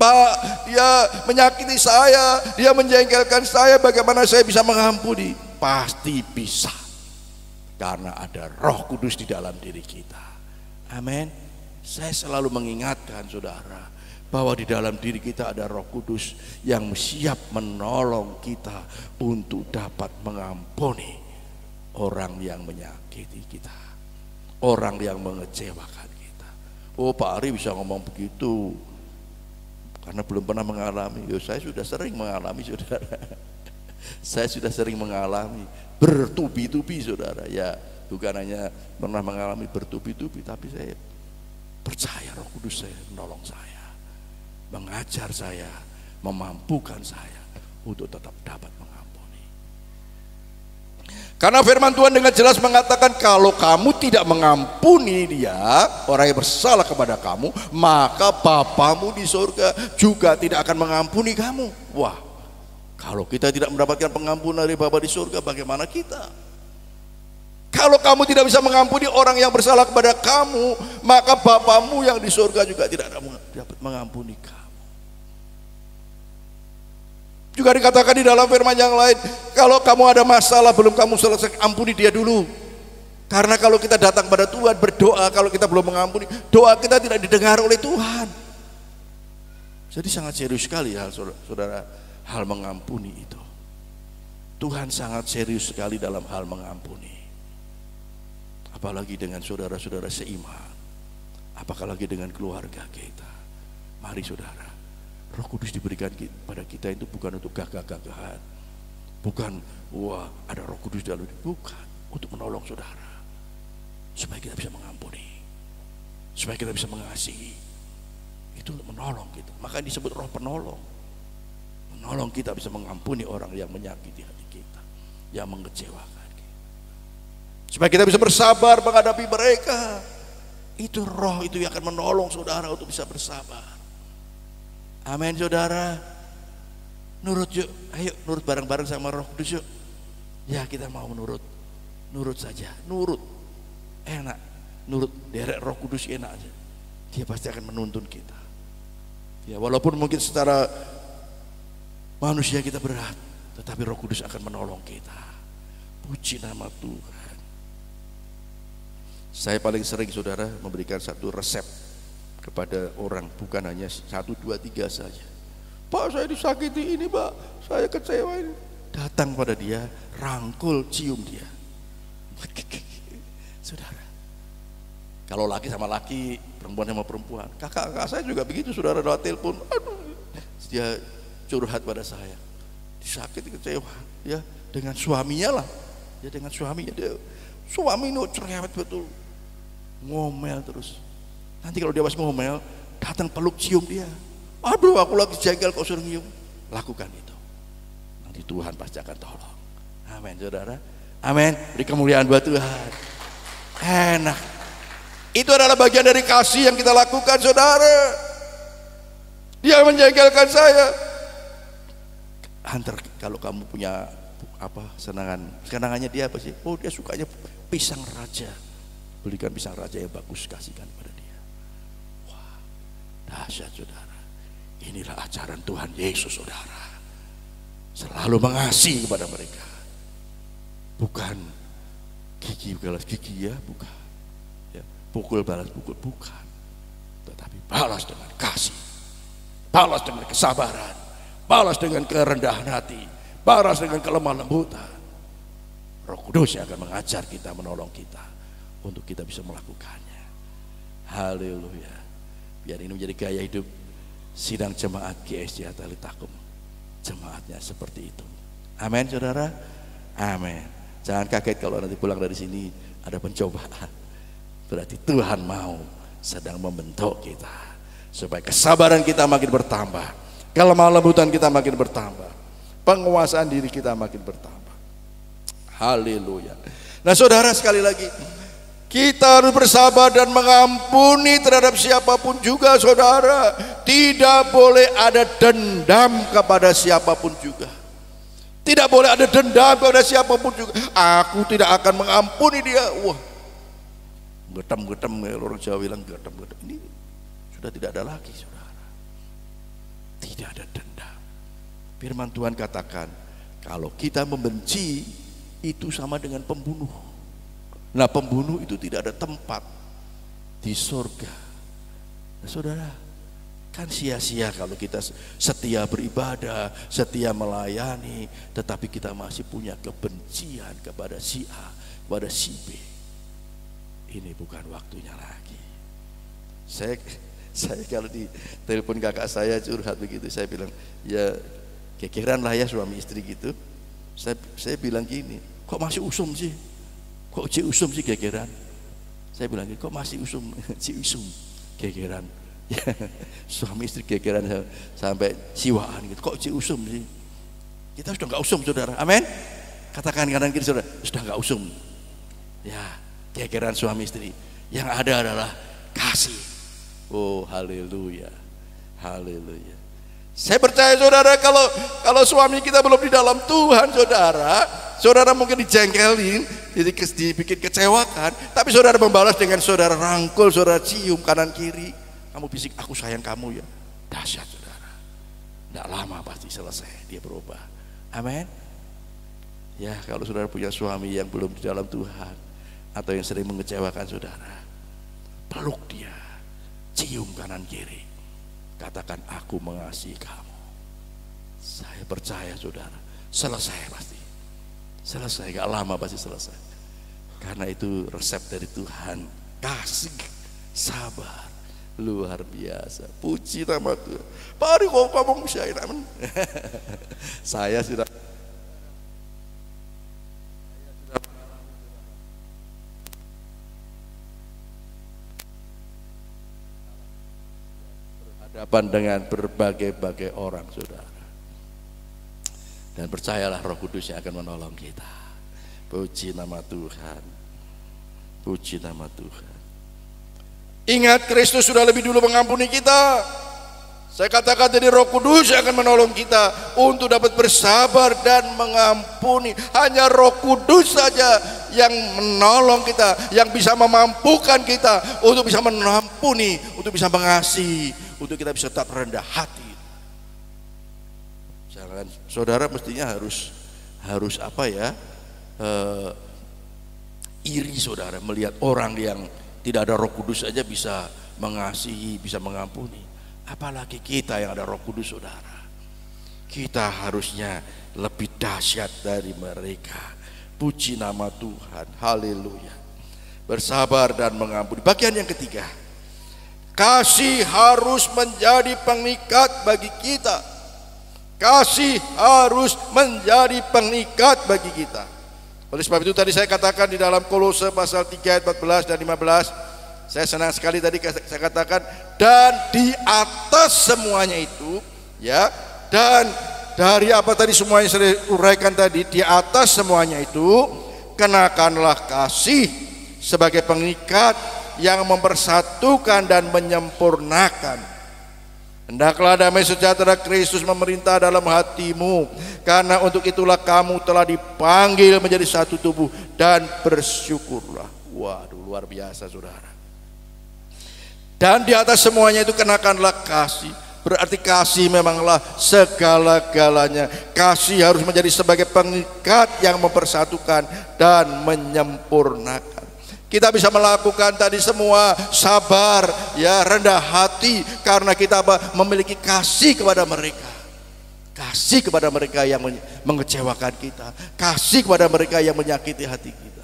Pak, dia menyakiti saya, dia menjengkelkan saya, bagaimana saya bisa mengampuni? Pasti bisa. Karena ada Roh Kudus di dalam diri kita. Amin. Saya selalu mengingatkan saudara, bahwa di dalam diri kita ada Roh Kudus yang siap menolong kita untuk dapat mengampuni orang yang menyakiti kita, orang yang mengecewakan kita. Oh, Pak Ari bisa ngomong begitu karena belum pernah mengalami. Yo, saya sudah sering mengalami saudara. Saya sudah sering mengalami bertubi-tubi saudara. Ya, bukan hanya pernah mengalami bertubi-tubi, tapi saya percaya Roh Kudus saya menolong saya, mengajar saya, memampukan saya untuk tetap dapat mengampuni. Karena firman Tuhan dengan jelas mengatakan, kalau kamu tidak mengampuni dia, orang yang bersalah kepada kamu, maka Bapamu di surga juga tidak akan mengampuni kamu. Wah, kalau kita tidak mendapatkan pengampunan dari Bapa di surga, bagaimana kita? Kalau kamu tidak bisa mengampuni orang yang bersalah kepada kamu, maka Bapamu yang di surga juga tidak dapat mengampuni kamu. Juga dikatakan di dalam firman yang lain, kalau kamu ada masalah belum kamu selesai, ampuni dia dulu. Karena kalau kita datang pada Tuhan berdoa, kalau kita belum mengampuni, doa kita tidak didengar oleh Tuhan. Jadi sangat serius sekali hal saudara, hal mengampuni itu. Tuhan sangat serius sekali dalam hal mengampuni. Apalagi dengan saudara-saudara seiman, apalagi dengan keluarga kita. Mari saudara, Roh Kudus diberikan pada kita itu bukan untuk gagah-gagahan, bukan wah ada Roh Kudus dalam diri, bukan, untuk menolong saudara supaya kita bisa mengampuni, supaya kita bisa mengasihi. Itu untuk menolong kita, makanya disebut Roh Penolong. Menolong kita bisa mengampuni orang yang menyakiti hati kita, yang mengecewakan kita, supaya kita bisa bersabar menghadapi mereka. Itu roh itu yang akan menolong saudara untuk bisa bersabar. Amin saudara. Nurut yuk, ayo nurut bareng-bareng sama Roh Kudus yuk. Ya kita mau nurut saja, nurut enak, nurut derek Roh Kudus enak aja. Dia pasti akan menuntun kita. Ya walaupun mungkin secara manusia kita berat, tetapi Roh Kudus akan menolong kita. Puji nama Tuhan. Saya paling sering saudara memberikan satu resep kepada orang, bukan hanya 1, 2, 3 saja. Pak saya disakiti ini pak, saya kecewa ini. Datang pada dia, rangkul, cium dia. Saudara, kalau laki sama laki, perempuan sama perempuan, kakak saya juga begitu saudara, lewat telepon, aduh, dia curhat pada saya, disakiti, kecewa, ya dengan suaminya lah, ya dengan suaminya dia, suami ini cerewet betul, ngomel terus. Nanti kalau dia pas ngomel, datang peluk cium dia. Aduh aku lagi jengkel kok suruh nyium. Lakukan itu, nanti Tuhan pasti akan tolong. Amin saudara, amin. Beri kemuliaan buat Tuhan. Enak. Itu adalah bagian dari kasih yang kita lakukan saudara. Dia menjengkelkan saya. Antar kalau kamu punya apa senangannya dia apa sih? Oh dia sukanya pisang raja. Belikan pisang raja yang bagus, kasihkan pada dia. Wah, dahsyat saudara. Inilah ajaran Tuhan Yesus saudara. Selalu mengasihi kepada mereka. Bukan gigi balas gigi ya, bukan. Ya, pukul balas pukul, bukan. Tetapi balas dengan kasih. Balas dengan kesabaran. Balas dengan kerendahan hati. Balas dengan kelemah lembutan. Roh Kudus yang akan mengajar kita, menolong kita untuk kita bisa melakukannya. Haleluya. Biar ini menjadi gaya hidup sidang jemaat GSJ Talitakum. Jemaatnya seperti itu. Amin saudara. Amin. Jangan kaget kalau nanti pulang dari sini ada pencobaan. Berarti Tuhan mau sedang membentuk kita supaya kesabaran kita makin bertambah, kelemah lembutan kita makin bertambah, penguasaan diri kita makin bertambah. Haleluya. Nah saudara, sekali lagi kita harus bersabar dan mengampuni terhadap siapapun juga saudara. Tidak boleh ada dendam kepada siapapun juga. Tidak boleh ada dendam kepada siapapun juga. Aku tidak akan mengampuni dia. Wah, getam-getam, orang Jawa bilang getam-getam. Ini sudah tidak ada lagi saudara. Tidak ada dendam. Firman Tuhan katakan, kalau kita membenci itu sama dengan pembunuh. Nah pembunuh itu tidak ada tempat di surga. Nah, saudara, kan sia-sia kalau kita setia beribadah, setia melayani, tetapi kita masih punya kebencian kepada si A, kepada si B. Ini bukan waktunya lagi. Saya kalau di telepon kakak saya curhat begitu, saya bilang ya kekiran lah ya suami istri gitu. Saya bilang gini, kok masih usum sih? Kok ci usum sih gegeran? Saya bilang kok masih usum, ci usum gegeran. Ya, suami istri gegeran sampai siwaan gitu. Kok ci usum sih? Kita sudah nggak usum saudara. Amin. Katakan kanan kiri saudara, sudah nggak usum. Ya, gegeran suami istri. Yang ada adalah kasih. Oh haleluya, haleluya. Saya percaya saudara, kalau suami kita belum di dalam Tuhan saudara mungkin dijengkelin, jadi dibikin kecewakan, tapi saudara membalas dengan saudara rangkul, saudara cium kanan kiri, kamu bisik aku sayang kamu ya, dahsyat saudara. Tidak lama pasti selesai, dia berubah. Amin. Ya kalau saudara punya suami yang belum di dalam Tuhan atau yang sering mengecewakan saudara, peluk dia, cium kanan kiri, katakan aku mengasihi kamu. Saya percaya saudara, selesai pasti. Selesai, gak lama pasti selesai. Karena itu resep dari Tuhan, kasih, sabar, luar biasa. Puji nama Tuhan. Pak Ari kok ngomong syair, amin. Saya sudah berhadapan dengan berbagai-bagai orang, saudara. Dan percayalah Roh Kudus yang akan menolong kita. Puji nama Tuhan. Puji nama Tuhan. Ingat, Kristus sudah lebih dulu mengampuni kita. Saya katakan tadi, Roh Kudus yang akan menolong kita untuk dapat bersabar dan mengampuni. Hanya Roh Kudus saja yang menolong kita, yang bisa memampukan kita untuk bisa mengampuni, untuk bisa mengasihi, untuk kita bisa tetap rendah hati. Jangan, saudara mestinya harus apa ya, iri saudara melihat orang yang tidak ada Roh Kudus saja bisa mengasihi, bisa mengampuni. Apalagi kita yang ada Roh Kudus, saudara. Kita harusnya lebih dahsyat dari mereka. Puji nama Tuhan, haleluya. Bersabar dan mengampuni. Bagian yang ketiga, kasih harus menjadi pengikat bagi kita. Kasih harus menjadi pengikat bagi kita. Oleh sebab itu tadi saya katakan di dalam Kolose pasal 3 ayat 14 dan 15, saya senang sekali tadi saya katakan, dan di atas semuanya itu, ya, dan dari apa tadi semuanya saya uraikan tadi, di atas semuanya itu kenakanlah kasih sebagai pengikat yang mempersatukan dan menyempurnakan. Hendaklah damai sejahtera Kristus memerintah dalam hatimu, karena untuk itulah kamu telah dipanggil menjadi satu tubuh, dan bersyukurlah. Waduh, luar biasa saudara. Dan di atas semuanya itu kenakanlah kasih. Berarti kasih memanglah segala-galanya. Kasih harus menjadi sebagai pengikat yang mempersatukan dan menyempurnakan. Kita bisa melakukan tadi semua, sabar, ya, rendah hati, karena kita memiliki kasih kepada mereka. Kasih kepada mereka yang mengecewakan kita, kasih kepada mereka yang menyakiti hati kita.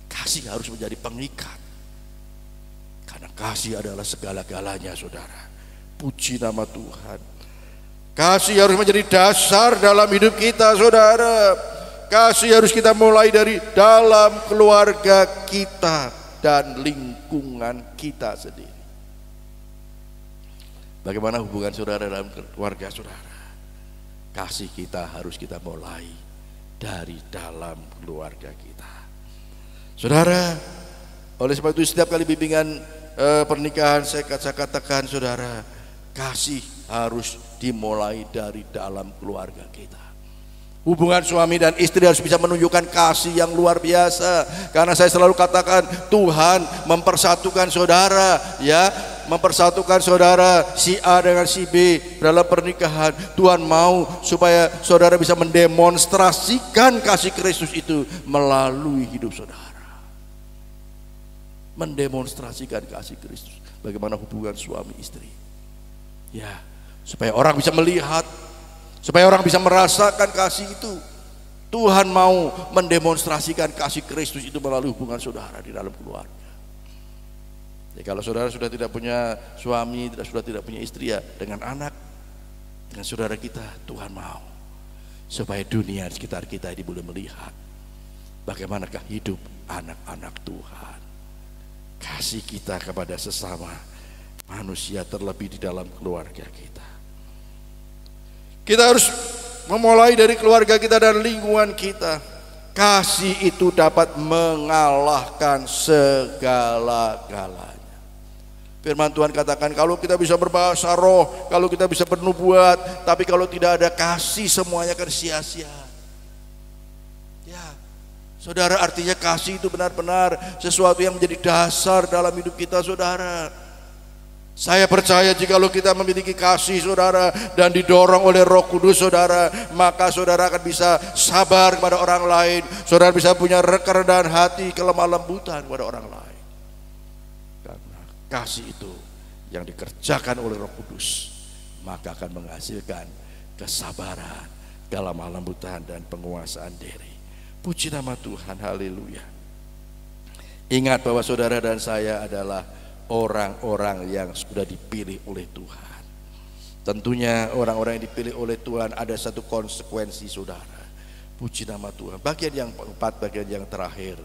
Kasih harus menjadi pengikat, karena kasih adalah segala-galanya, saudara. Puji nama Tuhan. Kasih harus menjadi dasar dalam hidup kita, saudara. Kasih harus kita mulai dari dalam keluarga kita dan lingkungan kita sendiri. Bagaimana hubungan saudara dalam keluarga saudara? Kasih kita harus kita mulai dari dalam keluarga kita. Saudara, oleh sebab itu setiap kali bimbingan pernikahan saya katakan, saudara, kasih harus dimulai dari dalam keluarga kita. Hubungan suami dan istri harus bisa menunjukkan kasih yang luar biasa. Karena saya selalu katakan, Tuhan mempersatukan saudara, ya, mempersatukan saudara si A dengan si B dalam pernikahan. Tuhan mau supaya saudara bisa mendemonstrasikan kasih Kristus itu melalui hidup saudara. Mendemonstrasikan kasih Kristus. Bagaimana hubungan suami istri, ya, supaya orang bisa melihat, supaya orang bisa merasakan kasih itu. Tuhan mau mendemonstrasikan kasih Kristus itu melalui hubungan saudara di dalam keluarga. Ya, kalau saudara sudah tidak punya suami, sudah tidak punya istri, ya, dengan anak, dengan saudara kita, Tuhan mau supaya dunia di sekitar kita ini boleh melihat bagaimanakah hidup anak-anak Tuhan. Kasih kita kepada sesama manusia, terlebih di dalam keluarga kita. Kita harus memulai dari keluarga kita dan lingkungan kita. Kasih itu dapat mengalahkan segala-galanya. Firman Tuhan katakan, kalau kita bisa berbahasa roh, kalau kita bisa bernubuat, tapi kalau tidak ada kasih, semuanya akan sia-sia. Ya, saudara, artinya kasih itu benar-benar sesuatu yang menjadi dasar dalam hidup kita, saudara. Saya percaya jikalau kita memiliki kasih, saudara, dan didorong oleh Roh Kudus, saudara, maka saudara akan bisa sabar kepada orang lain. Saudara bisa punya kerendahan hati, kelemah lembutan kepada orang lain. Karena kasih itu yang dikerjakan oleh Roh Kudus, maka akan menghasilkan kesabaran, kelemah lembutan, dan penguasaan diri. Puji nama Tuhan, haleluya. Ingat bahwa saudara dan saya adalah orang-orang yang sudah dipilih oleh Tuhan. Tentunya orang-orang yang dipilih oleh Tuhan ada satu konsekuensi, saudara. Puji nama Tuhan. Bagian yang keempat, bagian yang terakhir,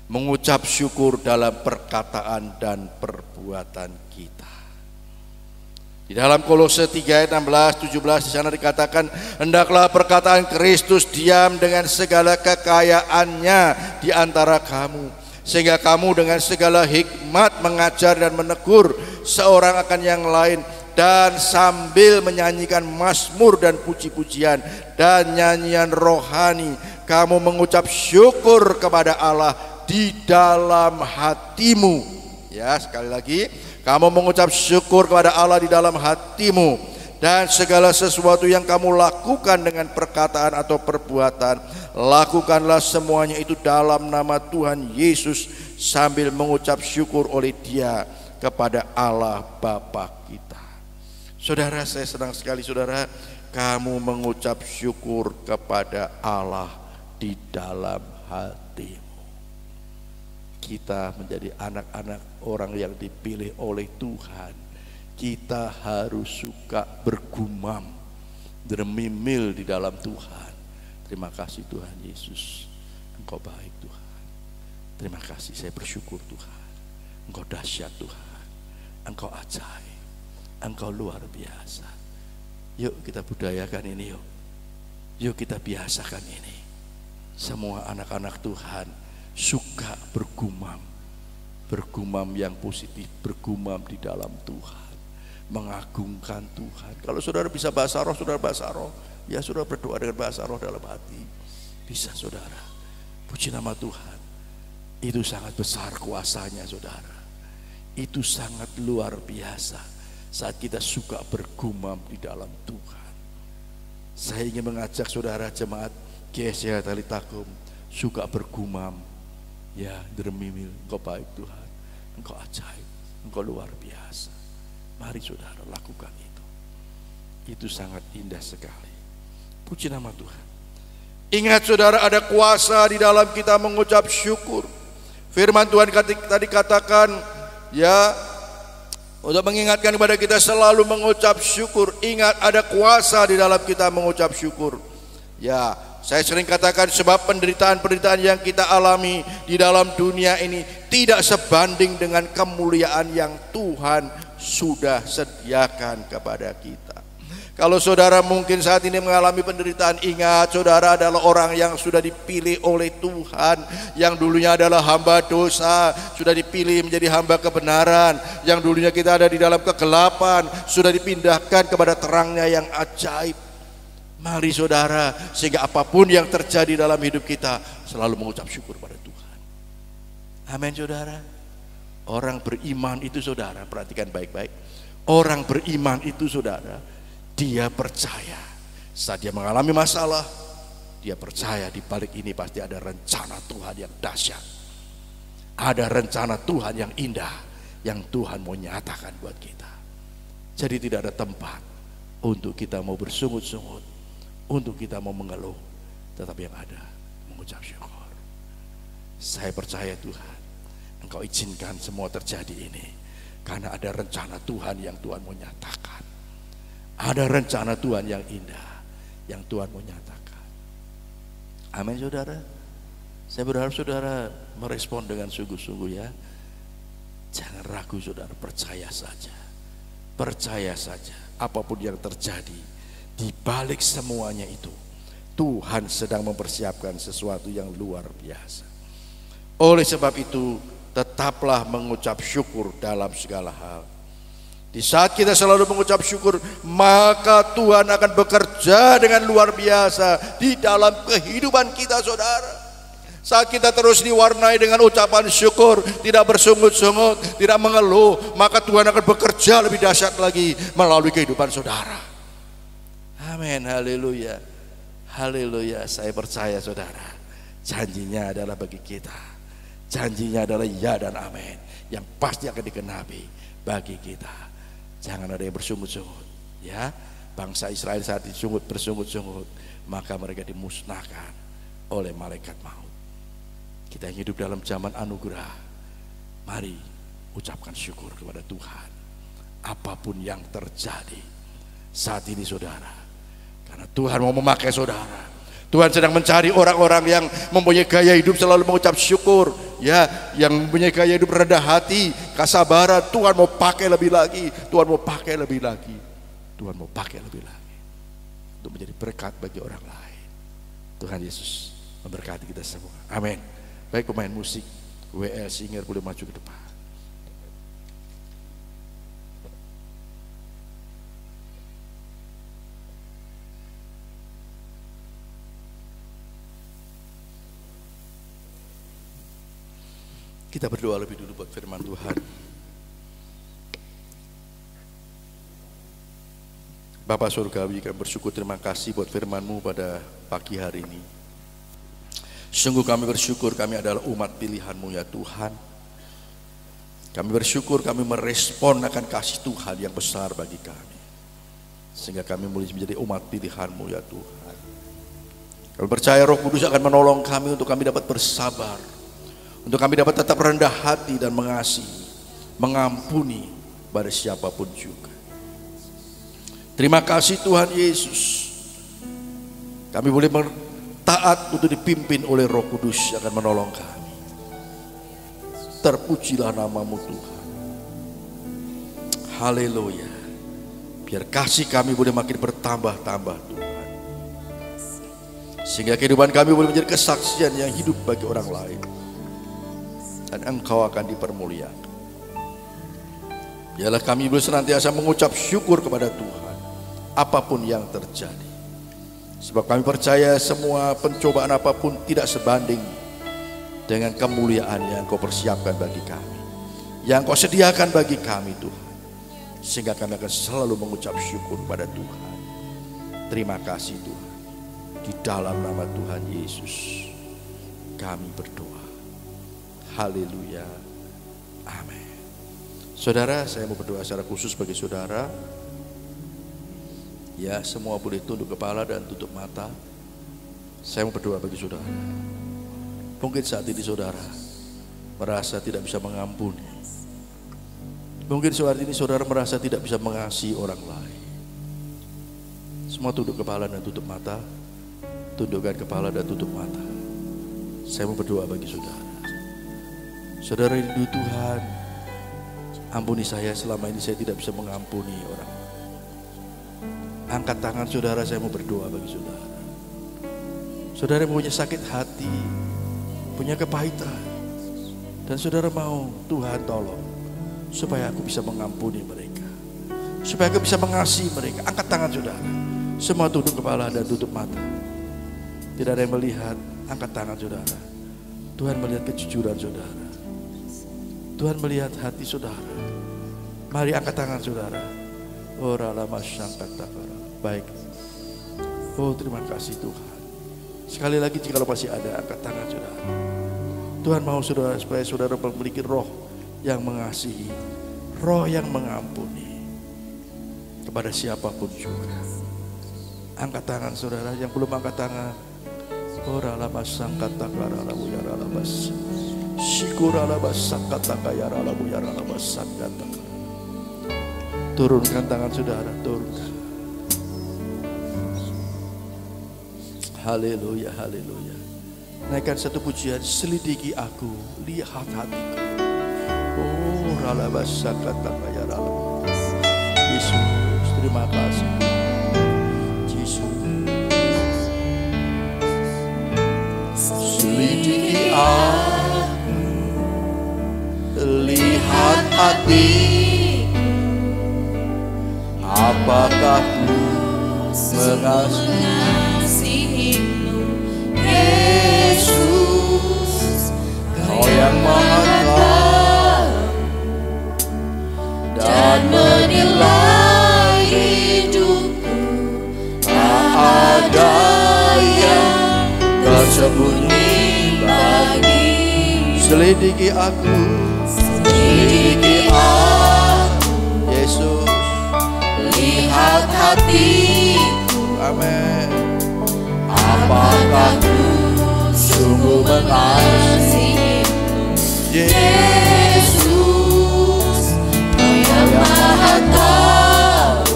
mengucap syukur dalam perkataan dan perbuatan kita. Di dalam Kolose 3 ayat 16-17 di sana dikatakan, hendaklah perkataan Kristus diam dengan segala kekayaannya di antara kamu, sehingga kamu dengan segala hikmat mengajar dan menegur seorang akan yang lain, dan sambil menyanyikan mazmur dan puji-pujian dan nyanyian rohani, kamu mengucap syukur kepada Allah di dalam hatimu. Ya, sekali lagi, kamu mengucap syukur kepada Allah di dalam hatimu, dan segala sesuatu yang kamu lakukan dengan perkataan atau perbuatan, lakukanlah semuanya itu dalam nama Tuhan Yesus sambil mengucap syukur oleh Dia kepada Allah Bapa kita. Saudara, saya senang sekali saudara, kamu mengucap syukur kepada Allah di dalam hatimu. Kita menjadi anak-anak orang yang dipilih oleh Tuhan. Kita harus suka bergumam, bermimil di dalam Tuhan. Terima kasih Tuhan Yesus, Engkau baik Tuhan. Terima kasih, saya bersyukur Tuhan. Engkau dahsyat Tuhan, Engkau ajaib, Engkau luar biasa. Yuk kita budayakan ini yuk. Yuk kita biasakan ini. Semua anak-anak Tuhan suka bergumam, bergumam yang positif, bergumam di dalam Tuhan, mengagungkan Tuhan. Kalau saudara bisa bahasa roh, saudara bahasa roh. Ya, saudara berdoa dengan bahasa roh dalam hati. Bisa saudara. Puji nama Tuhan. Itu sangat besar kuasanya saudara. Itu sangat luar biasa saat kita suka bergumam di dalam Tuhan. Saya ingin mengajak saudara jemaat GSJ Talitakum suka bergumam. Ya, dermimil, Engkau baik Tuhan, Engkau ajaib, Engkau luar biasa. Mari saudara lakukan itu. Itu sangat indah sekali. Puji nama Tuhan. Ingat saudara, ada kuasa di dalam kita mengucap syukur. Firman Tuhan tadi katakan, ya, untuk mengingatkan kepada kita selalu mengucap syukur. Ingat, ada kuasa di dalam kita mengucap syukur. Ya, saya sering katakan, sebab penderitaan-penderitaan yang kita alami di dalam dunia ini tidak sebanding dengan kemuliaan yang Tuhan sudah sediakan kepada kita. Kalau saudara mungkin saat ini mengalami penderitaan, ingat saudara adalah orang yang sudah dipilih oleh Tuhan, yang dulunya adalah hamba dosa, sudah dipilih menjadi hamba kebenaran, yang dulunya kita ada di dalam kegelapan, sudah dipindahkan kepada terangnya yang ajaib. Mari saudara, sehingga apapun yang terjadi dalam hidup kita selalu mengucap syukur pada Tuhan. Amin saudara. Orang beriman itu saudara, perhatikan baik-baik. Orang beriman itu saudara, dia percaya saat dia mengalami masalah, dia percaya di balik ini pasti ada rencana Tuhan yang dahsyat. Ada rencana Tuhan yang indah yang Tuhan mau nyatakan buat kita. Jadi tidak ada tempat untuk kita mau bersungut-sungut, untuk kita mau mengeluh, tetapi yang ada mengucap syukur. Saya percaya Tuhan, Engkau izinkan semua terjadi ini karena ada rencana Tuhan yang Tuhan mau nyatakan. Ada rencana Tuhan yang indah yang Tuhan mau nyatakan. Amin saudara. Saya berharap saudara merespon dengan sungguh-sungguh ya. Jangan ragu saudara, percaya saja. Percaya saja apapun yang terjadi, di balik semuanya itu Tuhan sedang mempersiapkan sesuatu yang luar biasa. Oleh sebab itu tetaplah mengucap syukur dalam segala hal. Di saat kita selalu mengucap syukur, maka Tuhan akan bekerja dengan luar biasa di dalam kehidupan kita saudara. Saat kita terus diwarnai dengan ucapan syukur, tidak bersungut-sungut, tidak mengeluh, maka Tuhan akan bekerja lebih dahsyat lagi melalui kehidupan saudara. Amin, haleluya. Haleluya, saya percaya saudara, janjinya adalah bagi kita. Janjinya adalah ya dan amin, yang pasti akan dikenapi bagi kita. Jangan ada yang bersungut-sungut, ya. Bangsa Israel saat bersungut-sungut, maka mereka dimusnahkan oleh malaikat maut. Kita yang hidup dalam zaman anugerah, mari ucapkan syukur kepada Tuhan apapun yang terjadi saat ini saudara, karena Tuhan mau memakai saudara. Tuhan sedang mencari orang-orang yang mempunyai gaya hidup selalu mengucap syukur, ya, yang mempunyai gaya hidup rendah hati, kesabaran. Tuhan mau pakai lebih lagi, Tuhan mau pakai lebih lagi, Tuhan mau pakai lebih lagi untuk menjadi berkat bagi orang lain. Tuhan Yesus memberkati kita semua. Amin. Baik, pemain musik WL Singer boleh maju ke depan. Kita berdoa lebih dulu buat firman Tuhan. Bapa Surgawi, kami bersyukur, terima kasih buat firman-Mu pada pagi hari ini. Sungguh kami bersyukur kami adalah umat pilihan-Mu ya Tuhan. Kami bersyukur kami merespon akan kasih Tuhan yang besar bagi kami, sehingga kami mulai menjadi umat pilihan-Mu ya Tuhan. Kami percaya Roh Kudus akan menolong kami untuk kami dapat bersabar, untuk kami dapat tetap rendah hati dan mengasihi, mengampuni pada siapapun juga. Terima kasih Tuhan Yesus. Kami boleh taat untuk dipimpin oleh Roh Kudus yang akan menolong kami. Terpujilah nama-Mu Tuhan. Haleluya. Biar kasih kami boleh makin bertambah-tambah Tuhan, sehingga kehidupan kami boleh menjadi kesaksian yang hidup bagi orang lain, dan Engkau akan dipermuliakan. Biarlah kami boleh senantiasa mengucap syukur kepada Tuhan apapun yang terjadi, sebab kami percaya semua pencobaan apapun tidak sebanding dengan kemuliaan yang Engkau persiapkan bagi kami, yang Engkau sediakan bagi kami Tuhan, sehingga kami akan selalu mengucap syukur kepada Tuhan. Terima kasih Tuhan. Di dalam nama Tuhan Yesus kami berdoa. Haleluya. Amin. Saudara, saya mau berdoa secara khusus bagi saudara. Ya, semua boleh tunduk kepala dan tutup mata. Saya mau berdoa bagi saudara. Mungkin saat ini saudara merasa tidak bisa mengampuni. Mungkin saat ini saudara merasa tidak bisa mengasihi orang lain. Semua tunduk kepala dan tutup mata. Tundukkan kepala dan tutup mata. Saya mau berdoa bagi saudara. Saudara rindu Tuhan, ampuni saya selama ini saya tidak bisa mengampuni orang. Angkat tangan saudara, saya mau berdoa bagi saudara. Saudara punya sakit hati, punya kepahitan, dan saudara mau Tuhan tolong supaya aku bisa mengampuni mereka, supaya aku bisa mengasihi mereka. Angkat tangan saudara. Semua tunduk kepala dan tutup mata. Tidak ada yang melihat. Angkat tangan saudara. Tuhan melihat kejujuran saudara. Tuhan melihat hati saudara. Mari angkat tangan saudara. Oh ralama sangkatakara. Baik. Oh terima kasih Tuhan. Sekali lagi jika masih ada, angkat tangan saudara. Tuhan mau saudara supaya saudara memiliki roh yang mengasihi, roh yang mengampuni kepada siapapun juga. Angkat tangan saudara. Yang belum angkat tangan, ora lama sangkatakara labu yara labas syikura labas sangkatakayara labu yara labas sangkatakara. Turunkan tangan saudara, turunkan. Haleluya, haleluya. Naikkan satu pujian, selidiki aku, lihat hatiku. Oh ralabas sangkatakayara labu. Yesus, terima kasih. Selidiki aku, lihat hatiku, apakah ku mengasihimu, Yesus, Kau yang maha tahu dan menilai hidupku, tak ada yang tersembunyi bagi. Selidiki aku, selidiki aku, Yesus, lihat hatiku, amin. Apakah ku mengasihimu Yesus, Kau yang maha tahu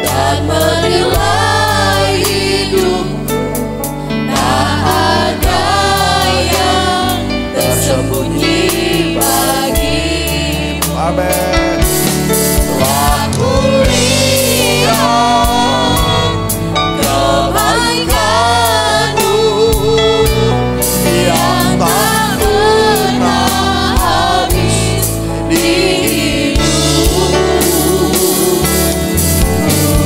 dan menilai hidupku. Tak ada yang tersembunyi bagimu. amin. Telah kulihat kebaikan-Mu yang tak pernah habis di hidupku.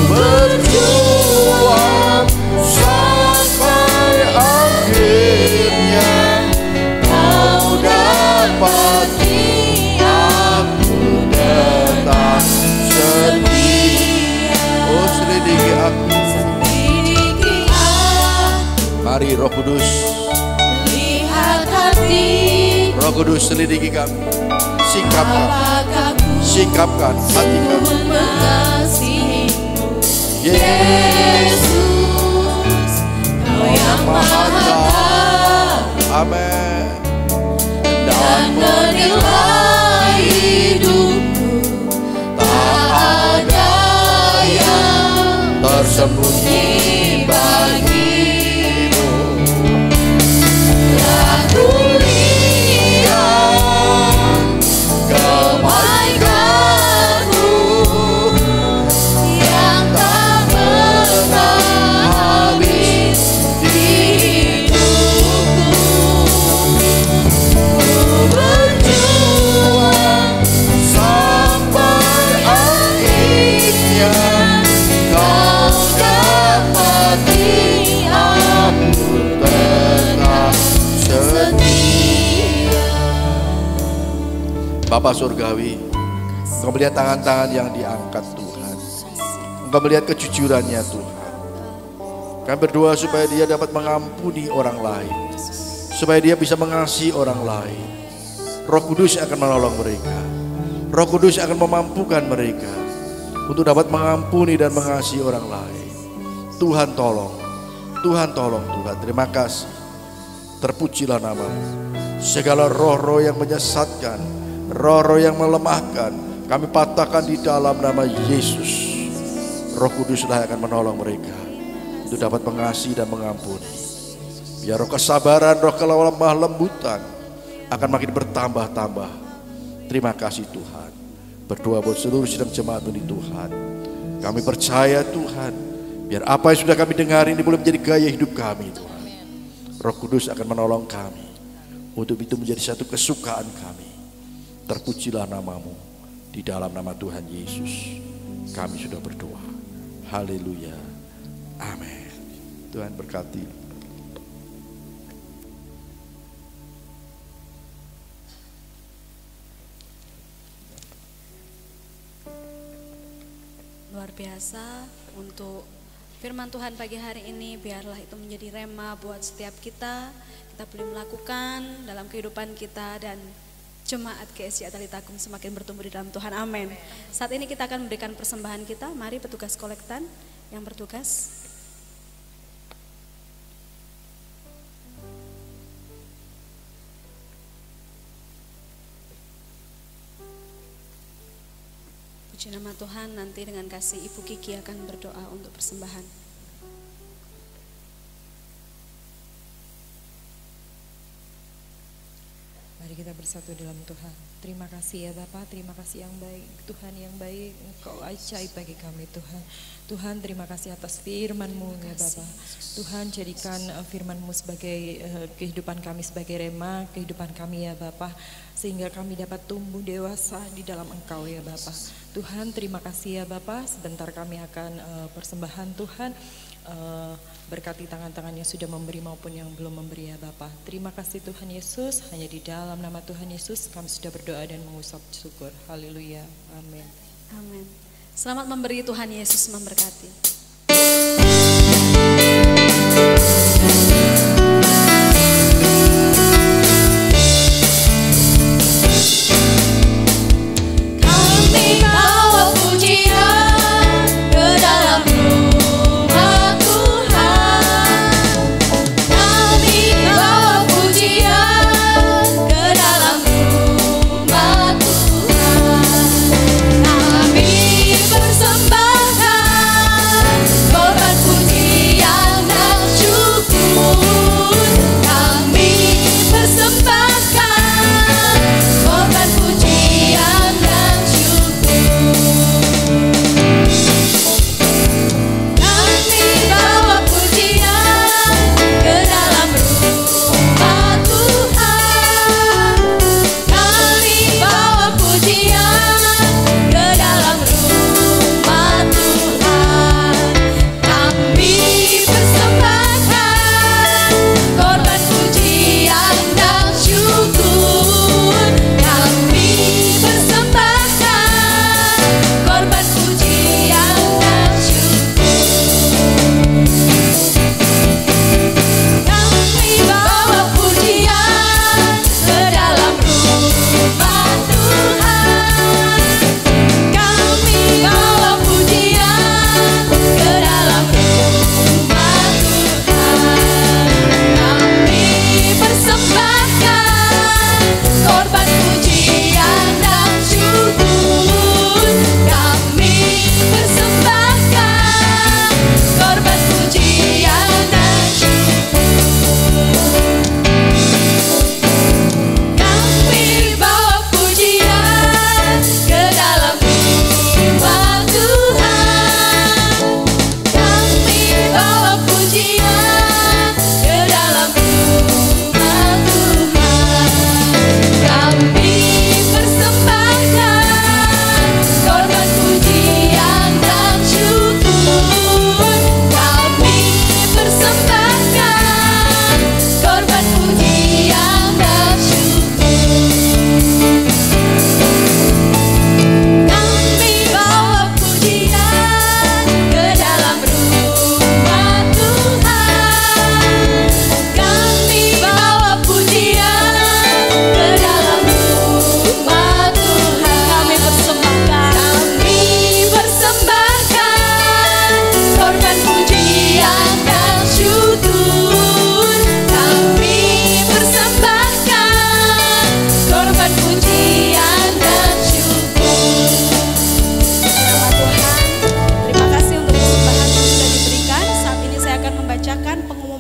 Berjuang sampai akhirnya Kau dapati aku tetap setia. Oh, selidiki aku. Selidiki aku, Mari Roh Kudus, lihat hati, Roh Kudus selidiki kami. Sikapkan, apakah ku sikapkan hati kami. mengasihimu. Yesus, Kau yang maha tahu amin. dan menilai hidupku. Tak ada yang Tersembunyi bagimu. Telah kulihat kebaikan-Mu yang tak pernah habis di hidupku. Ku berjuang sampai akhirnya Kau dapati aku tetap setia. Bapa Surgawi, Engkau melihat tangan-tangan yang diangkat Tuhan. Engkau melihat kejujurannya Tuhan. Kami berdoa supaya dia dapat mengampuni orang lain, supaya dia bisa mengasihi orang lain. Roh Kudus akan menolong mereka. Roh Kudus akan memampukan mereka untuk dapat mengampuni dan mengasihi orang lain. Tuhan tolong, Tuhan tolong Tuhan. Terima kasih. Terpujilah namamu. Segala roh-roh yang menyesatkan, roh-roh yang melemahkan, kami patahkan di dalam nama Yesus. Roh Kuduslah yang akan menolong mereka untuk dapat mengasihi dan mengampuni. Biar roh kesabaran, roh kelemah lembutan akan makin bertambah-tambah. Terima kasih Tuhan. Berdoa buat seluruh sidang jemaat ini Tuhan. Kami percaya Tuhan, biar apa yang sudah kami dengar ini boleh menjadi gaya hidup kami Tuhan. Roh Kudus akan menolong kami untuk itu menjadi satu kesukaan kami. Terpujilah namamu. Di dalam nama Tuhan Yesus kami sudah berdoa. Haleluya. Amin. Tuhan berkati. Luar biasa untuk firman Tuhan pagi hari ini, biarlah itu menjadi rema buat setiap kita. Kita boleh melakukan dalam kehidupan kita dan jemaat GSJ Atalitakum semakin bertumbuh di dalam Tuhan. Amin. Saat ini kita akan memberikan persembahan kita. Mari petugas kolektan yang bertugas. Puji nama Tuhan, nanti dengan kasih Ibu Kiki akan berdoa untuk persembahan. Mari kita bersatu dalam Tuhan. Terima kasih ya Bapak, terima kasih yang baik. Tuhan yang baik, Engkau ajaib bagi kami Tuhan. Tuhan terima kasih atas firman-Mu ya Bapak. Tuhan jadikan firman-Mu sebagai kehidupan kami sebagai rema, kehidupan kami ya Bapak. Sehingga kami dapat tumbuh dewasa di dalam Engkau ya Bapak. Tuhan terima kasih ya Bapak, sebentar kami akan persembahan Tuhan. Berkati tangan-tangan yang sudah memberi maupun yang belum memberi ya Bapa. Terima kasih Tuhan Yesus, hanya di dalam nama Tuhan Yesus kami sudah berdoa dan mengucap syukur. Haleluya. Amin. Amin. Selamat memberi, Tuhan Yesus memberkati. Kami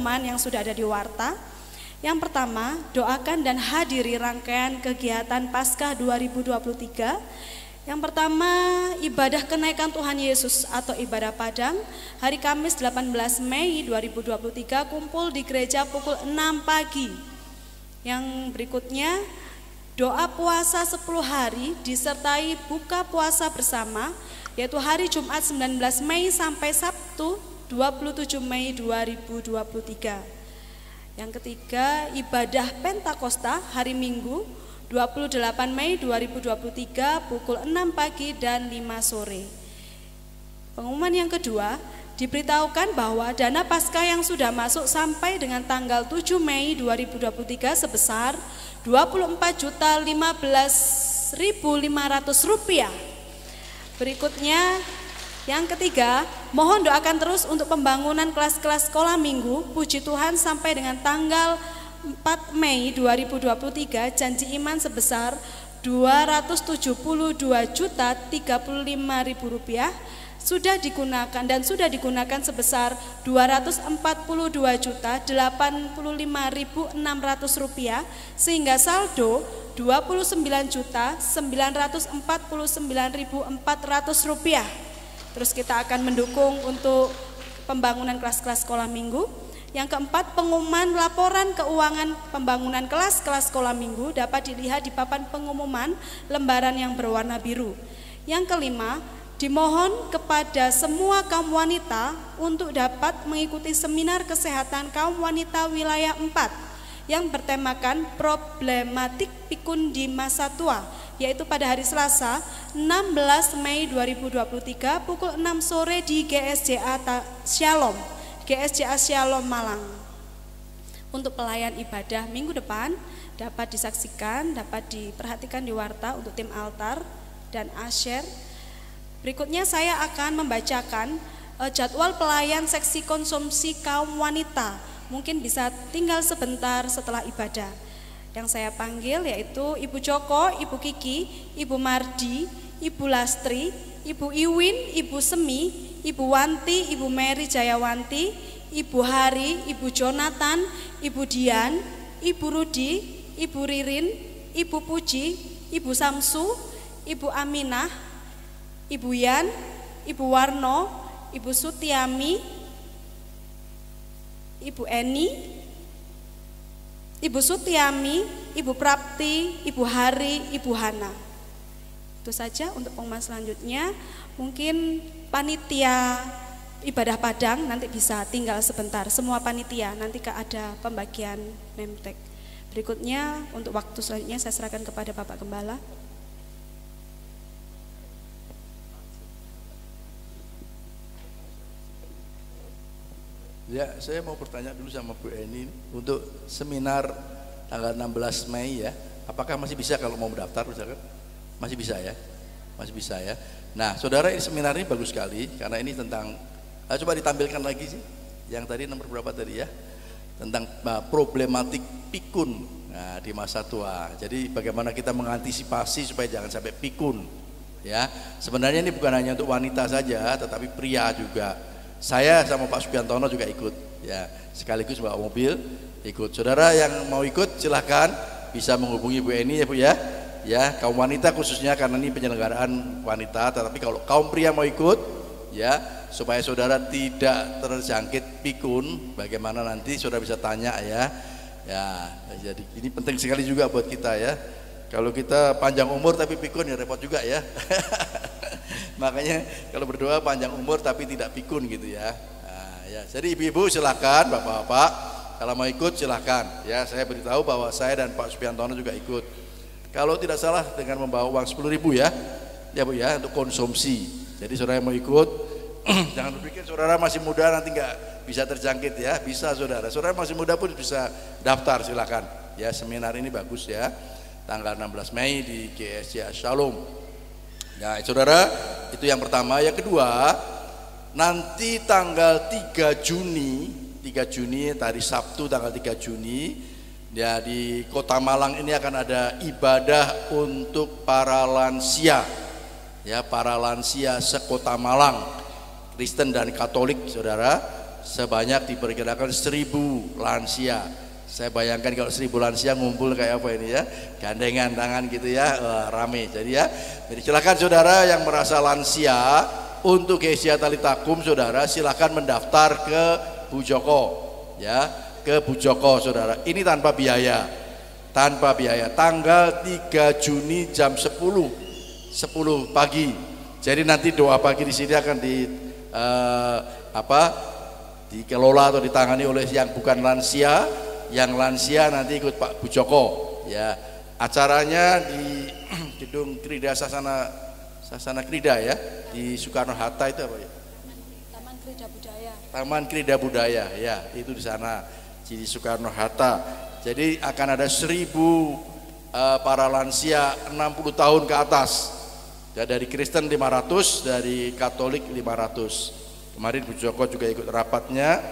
pengumuman yang sudah ada di warta. Yang pertama, doakan dan hadiri rangkaian kegiatan Paskah 2023. Yang pertama, ibadah kenaikan Tuhan Yesus atau ibadah Padang hari Kamis 18 Mei 2023 kumpul di gereja pukul 6 pagi. Yang berikutnya, doa puasa 10 hari disertai buka puasa bersama, yaitu hari Jumat 19 Mei sampai Sabtu 27 Mei 2023. Yang ketiga, ibadah Pentakosta hari Minggu 28 Mei 2023 pukul 6 pagi dan 5 sore. Pengumuman yang kedua, diberitahukan bahwa dana Paskah yang sudah masuk sampai dengan tanggal 7 Mei 2023 sebesar Rp24.015.500. Berikutnya, yang ketiga, mohon doakan terus untuk pembangunan kelas-kelas sekolah minggu Puji Tuhan sampai dengan tanggal 4 Mei 2023, janji iman sebesar Rp272.035.000 sudah digunakan sebesar Rp242.085.600 sehingga saldo Rp29.949.400. Terus kita akan mendukung untuk pembangunan kelas-kelas sekolah minggu. Yang keempat, pengumuman laporan keuangan pembangunan kelas-kelas sekolah minggu dapat dilihat di papan pengumuman lembaran yang berwarna biru. Yang kelima, dimohon kepada semua kaum wanita untuk dapat mengikuti seminar kesehatan kaum wanita wilayah 4 yang bertemakan problematik pikun di masa tua, yaitu pada hari Selasa 16 Mei 2023 pukul 6 sore di GSJA Shalom Malang. Untuk pelayan ibadah minggu depan dapat disaksikan, dapat diperhatikan di warta untuk tim altar dan asyir. Berikutnya saya akan membacakan jadwal pelayan seksi konsumsi kaum wanita. Mungkin bisa tinggal sebentar setelah ibadah. Yang saya panggil yaitu Ibu Joko, Ibu Kiki, Ibu Mardi, Ibu Lastri, Ibu Iwin, Ibu Semi, Ibu Wanti, Ibu Mary Jayawanti, Ibu Hari, Ibu Jonathan, Ibu Dian, Ibu Rudi, Ibu Ririn, Ibu Puji, Ibu Samsu, Ibu Aminah, Ibu Yan, Ibu Warno, Ibu Sutiami, Ibu Eni, Ibu Sutiami, Ibu Prapti, Ibu Hari, Ibu Hana. Itu saja untuk pengumuman selanjutnya. Mungkin panitia ibadah Padang nanti bisa tinggal sebentar. Semua panitia nanti ada pembagian memtek. Berikutnya untuk waktu selanjutnya saya serahkan kepada Bapak Gembala. Ya, saya mau bertanya dulu sama Bu Eni untuk seminar tanggal 16 Mei ya. Apakah masih bisa kalau mau mendaftar misalkan? Masih bisa ya? Masih bisa ya. Nah, saudara, ini seminar ini bagus sekali karena ini tentang coba ditampilkan lagi sih. Yang tadi nomor berapa tadi ya? Tentang problematik pikun di masa tua. Jadi bagaimana kita mengantisipasi supaya jangan sampai pikun. Ya, sebenarnya ini bukan hanya untuk wanita saja, tetapi pria juga. Saya sama Pak Subiantono juga ikut, ya, sekaligus bawa mobil ikut. Saudara yang mau ikut silahkan bisa menghubungi Bu Eni ya Bu ya. Ya, kaum wanita khususnya karena ini penyelenggaraan wanita. Tetapi kalau kaum pria mau ikut, ya, supaya saudara tidak terjangkit pikun, bagaimana nanti saudara bisa tanya ya. Ya, jadi ini penting sekali juga buat kita ya. Kalau kita panjang umur tapi pikun ya repot juga ya. Makanya kalau berdoa panjang umur tapi tidak pikun gitu ya. Nah, ya, jadi ibu-ibu silakan, bapak-bapak kalau mau ikut silakan. Ya, saya beritahu bahwa saya dan Pak Subiantono juga ikut. Kalau tidak salah dengan membawa uang 10.000 ya. Ya Bu ya, untuk konsumsi. Jadi saudara yang mau ikut jangan berpikir saudara masih muda nanti nggak bisa terjangkit ya. Bisa saudara. Saudara masih muda pun bisa daftar silakan. Ya, seminar ini bagus ya. Tanggal 16 Mei di GSJA Shalom. Ya, saudara, itu yang pertama. Yang kedua, nanti tanggal 3 Juni hari Sabtu tanggal 3 Juni ya, di Kota Malang ini akan ada ibadah untuk para lansia. Ya, para lansia sekota Malang, Kristen dan Katolik, saudara. sebanyak diperkirakan 1.000 lansia. Saya bayangkan kalau 1.000 lansia ngumpul kayak apa ini ya, gandengan tangan gitu ya, rame. Jadi silakan saudara yang merasa lansia untuk GCA Talitakum, saudara silakan mendaftar ke Bu Joko ya, ke Bu Joko saudara. Ini tanpa biaya, tanggal 3 Juni jam 10 pagi. Jadi nanti doa pagi di sini akan dikelola atau ditangani oleh yang bukan lansia. Yang lansia nanti ikut Pak Bu Joko ya. Acaranya di gedung Krida Sasana Krida ya, di Soekarno Hatta itu apa ya? Taman Krida Budaya. Taman Krida Budaya ya, itu di sana di Soekarno Hatta. Jadi akan ada 1.000 para lansia 60 tahun ke atas ya, dari Kristen 500, dari Katolik 500. Kemarin Bu Joko juga ikut rapatnya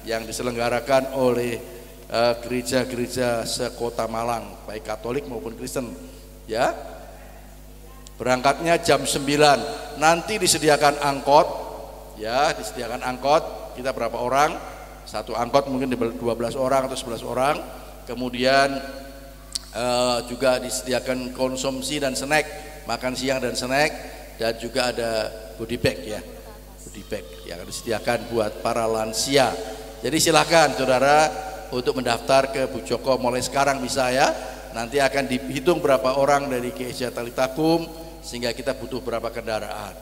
yang diselenggarakan oleh gereja-gereja sekota Malang, baik Katolik maupun Kristen ya. Berangkatnya jam 9. Nanti disediakan angkot ya, disediakan angkot. Kita berapa orang? Satu angkot mungkin 12 orang atau 11 orang. Kemudian juga disediakan konsumsi dan snack, makan siang dan snack, dan juga ada goodie bag ya, goodie bag yang disediakan buat para lansia. Jadi silakan saudara untuk mendaftar ke Bu Joko mulai sekarang bisa ya. Nanti akan dihitung berapa orang dari GCA Talitakum sehingga kita butuh berapa kendaraan.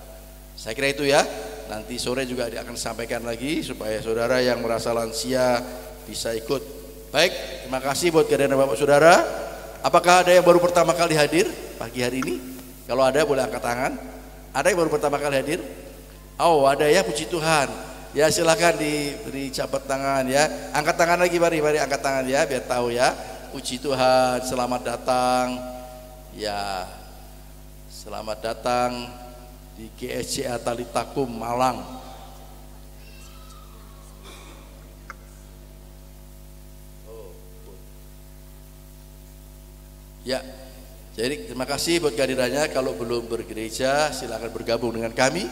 Saya kira itu ya. Nanti sore juga akan disampaikan lagi supaya saudara yang merasa lansia bisa ikut. Baik, terima kasih buat kehadiran Bapak Saudara. Apakah ada yang baru pertama kali hadir pagi hari ini? Kalau ada boleh angkat tangan. Ada yang baru pertama kali hadir? Oh, ada ya, puji Tuhan. Ya silakan diberi jabat tangan ya. Angkat tangan lagi, mari angkat tangan ya biar tahu ya. Puji Tuhan, selamat datang. Ya, selamat datang di GCA Talitakum Malang. Ya, jadi terima kasih buat kehadirannya. Kalau belum bergereja silakan bergabung dengan kami.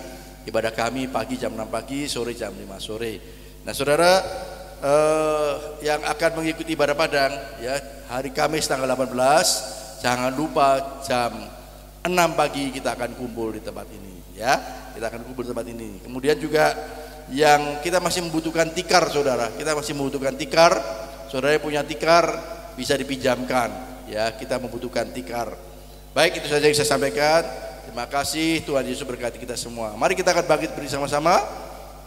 Ibadah kami pagi jam 6 pagi, sore jam 5 sore. Nah saudara yang akan mengikuti ibadah Padang ya, hari Kamis tanggal 18, jangan lupa jam 6 pagi kita akan kumpul di tempat ini ya. Kita akan kumpul di tempat ini. Kemudian juga yang kita masih membutuhkan tikar saudara, kita masih membutuhkan tikar. Saudara yang punya tikar bisa dipinjamkan ya, kita membutuhkan tikar. Baik, itu saja yang saya sampaikan. Terima kasih, Tuhan Yesus berkati kita semua. Mari kita akan bangkit bersama-sama.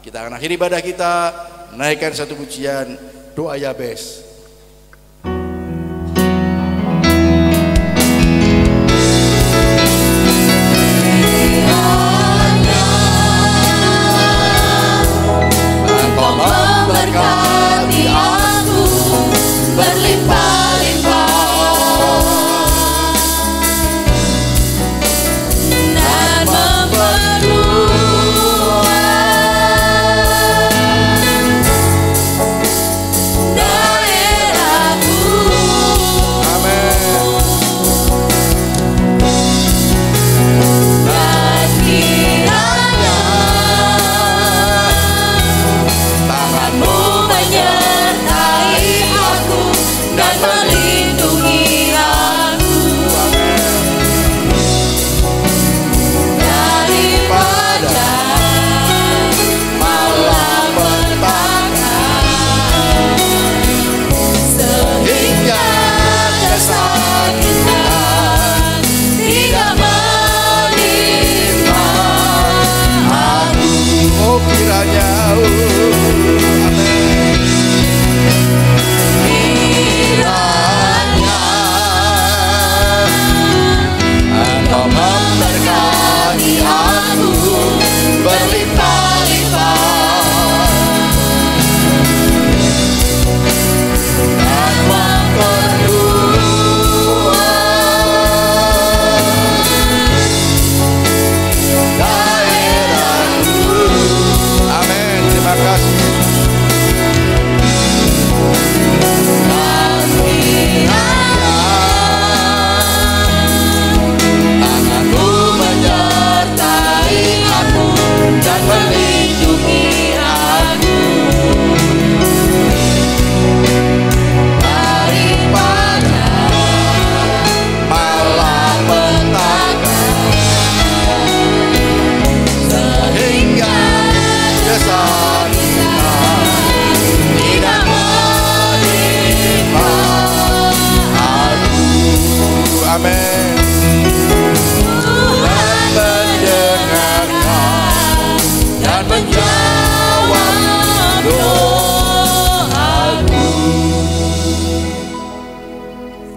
Kita akan akhiri ibadah kita, naikkan satu pujian doa Yabes. Engkau memberkati aku berlimpah-limpah dan memperluas daya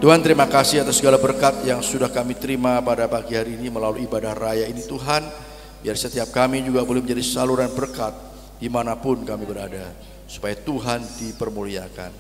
Tuhan, terima kasih atas segala berkat yang sudah kami terima pada pagi hari ini melalui ibadah raya ini Tuhan. Biar setiap kami juga boleh menjadi saluran berkat dimanapun kami berada, supaya Tuhan dipermuliakan.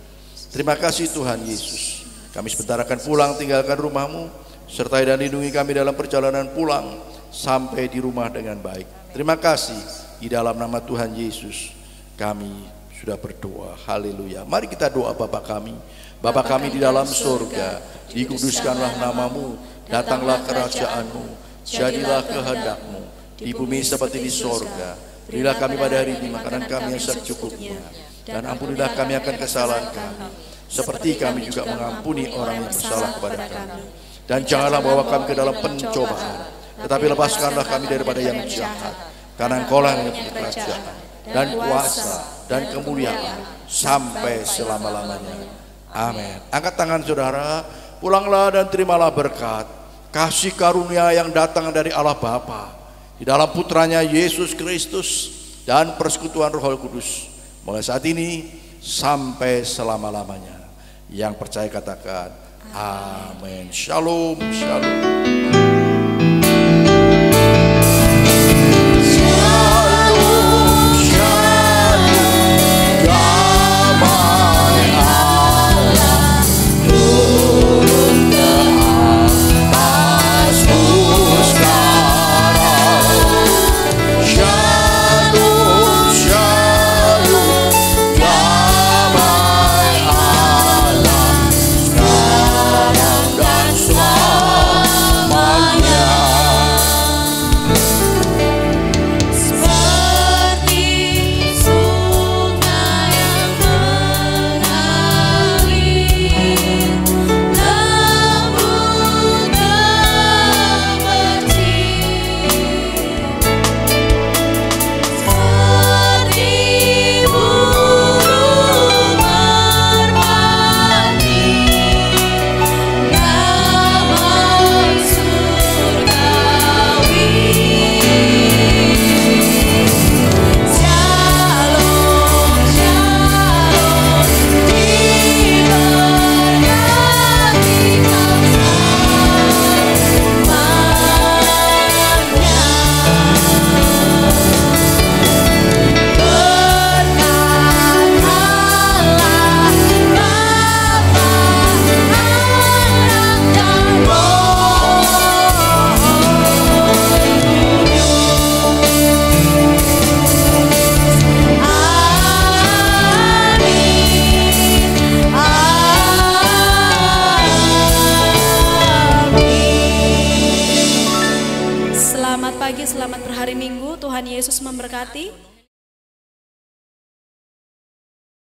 Terima kasih Tuhan Yesus. Kami sebentar akan pulang tinggalkan rumah-Mu, sertai dan lindungi kami dalam perjalanan pulang sampai di rumah dengan baik. Terima kasih, di dalam nama Tuhan Yesus kami sudah berdoa. Haleluya. Mari kita doa. Bapa kami, Bapa kami di dalam surga, dikuduskanlah nama-Mu, datanglah kerajaan-Mu, jadilah kehendak-Mu di bumi seperti di surga. Berilah kami pada hari ini makanan kami yang secukupnya, dan ampunilah kami akan kesalahan kami, seperti kami juga mengampuni orang yang bersalah kepada kami. Dan janganlah bawa kami ke dalam pencobaan, tetapi lepaskanlah kami daripada yang jahat, karena Engkau lah yang punya kerajaan dan kuasa dan kemuliaan sampai selama-lamanya. Amin. Angkat tangan saudara, pulanglah dan terimalah berkat, kasih karunia yang datang dari Allah Bapa, di dalam putranya Yesus Kristus, dan persekutuan Roh Kudus, mulai saat ini sampai selama-lamanya. Yang percaya katakan amin. Shalom, shalom. Selamat pagi, selamat berhari Minggu. Tuhan Yesus memberkati.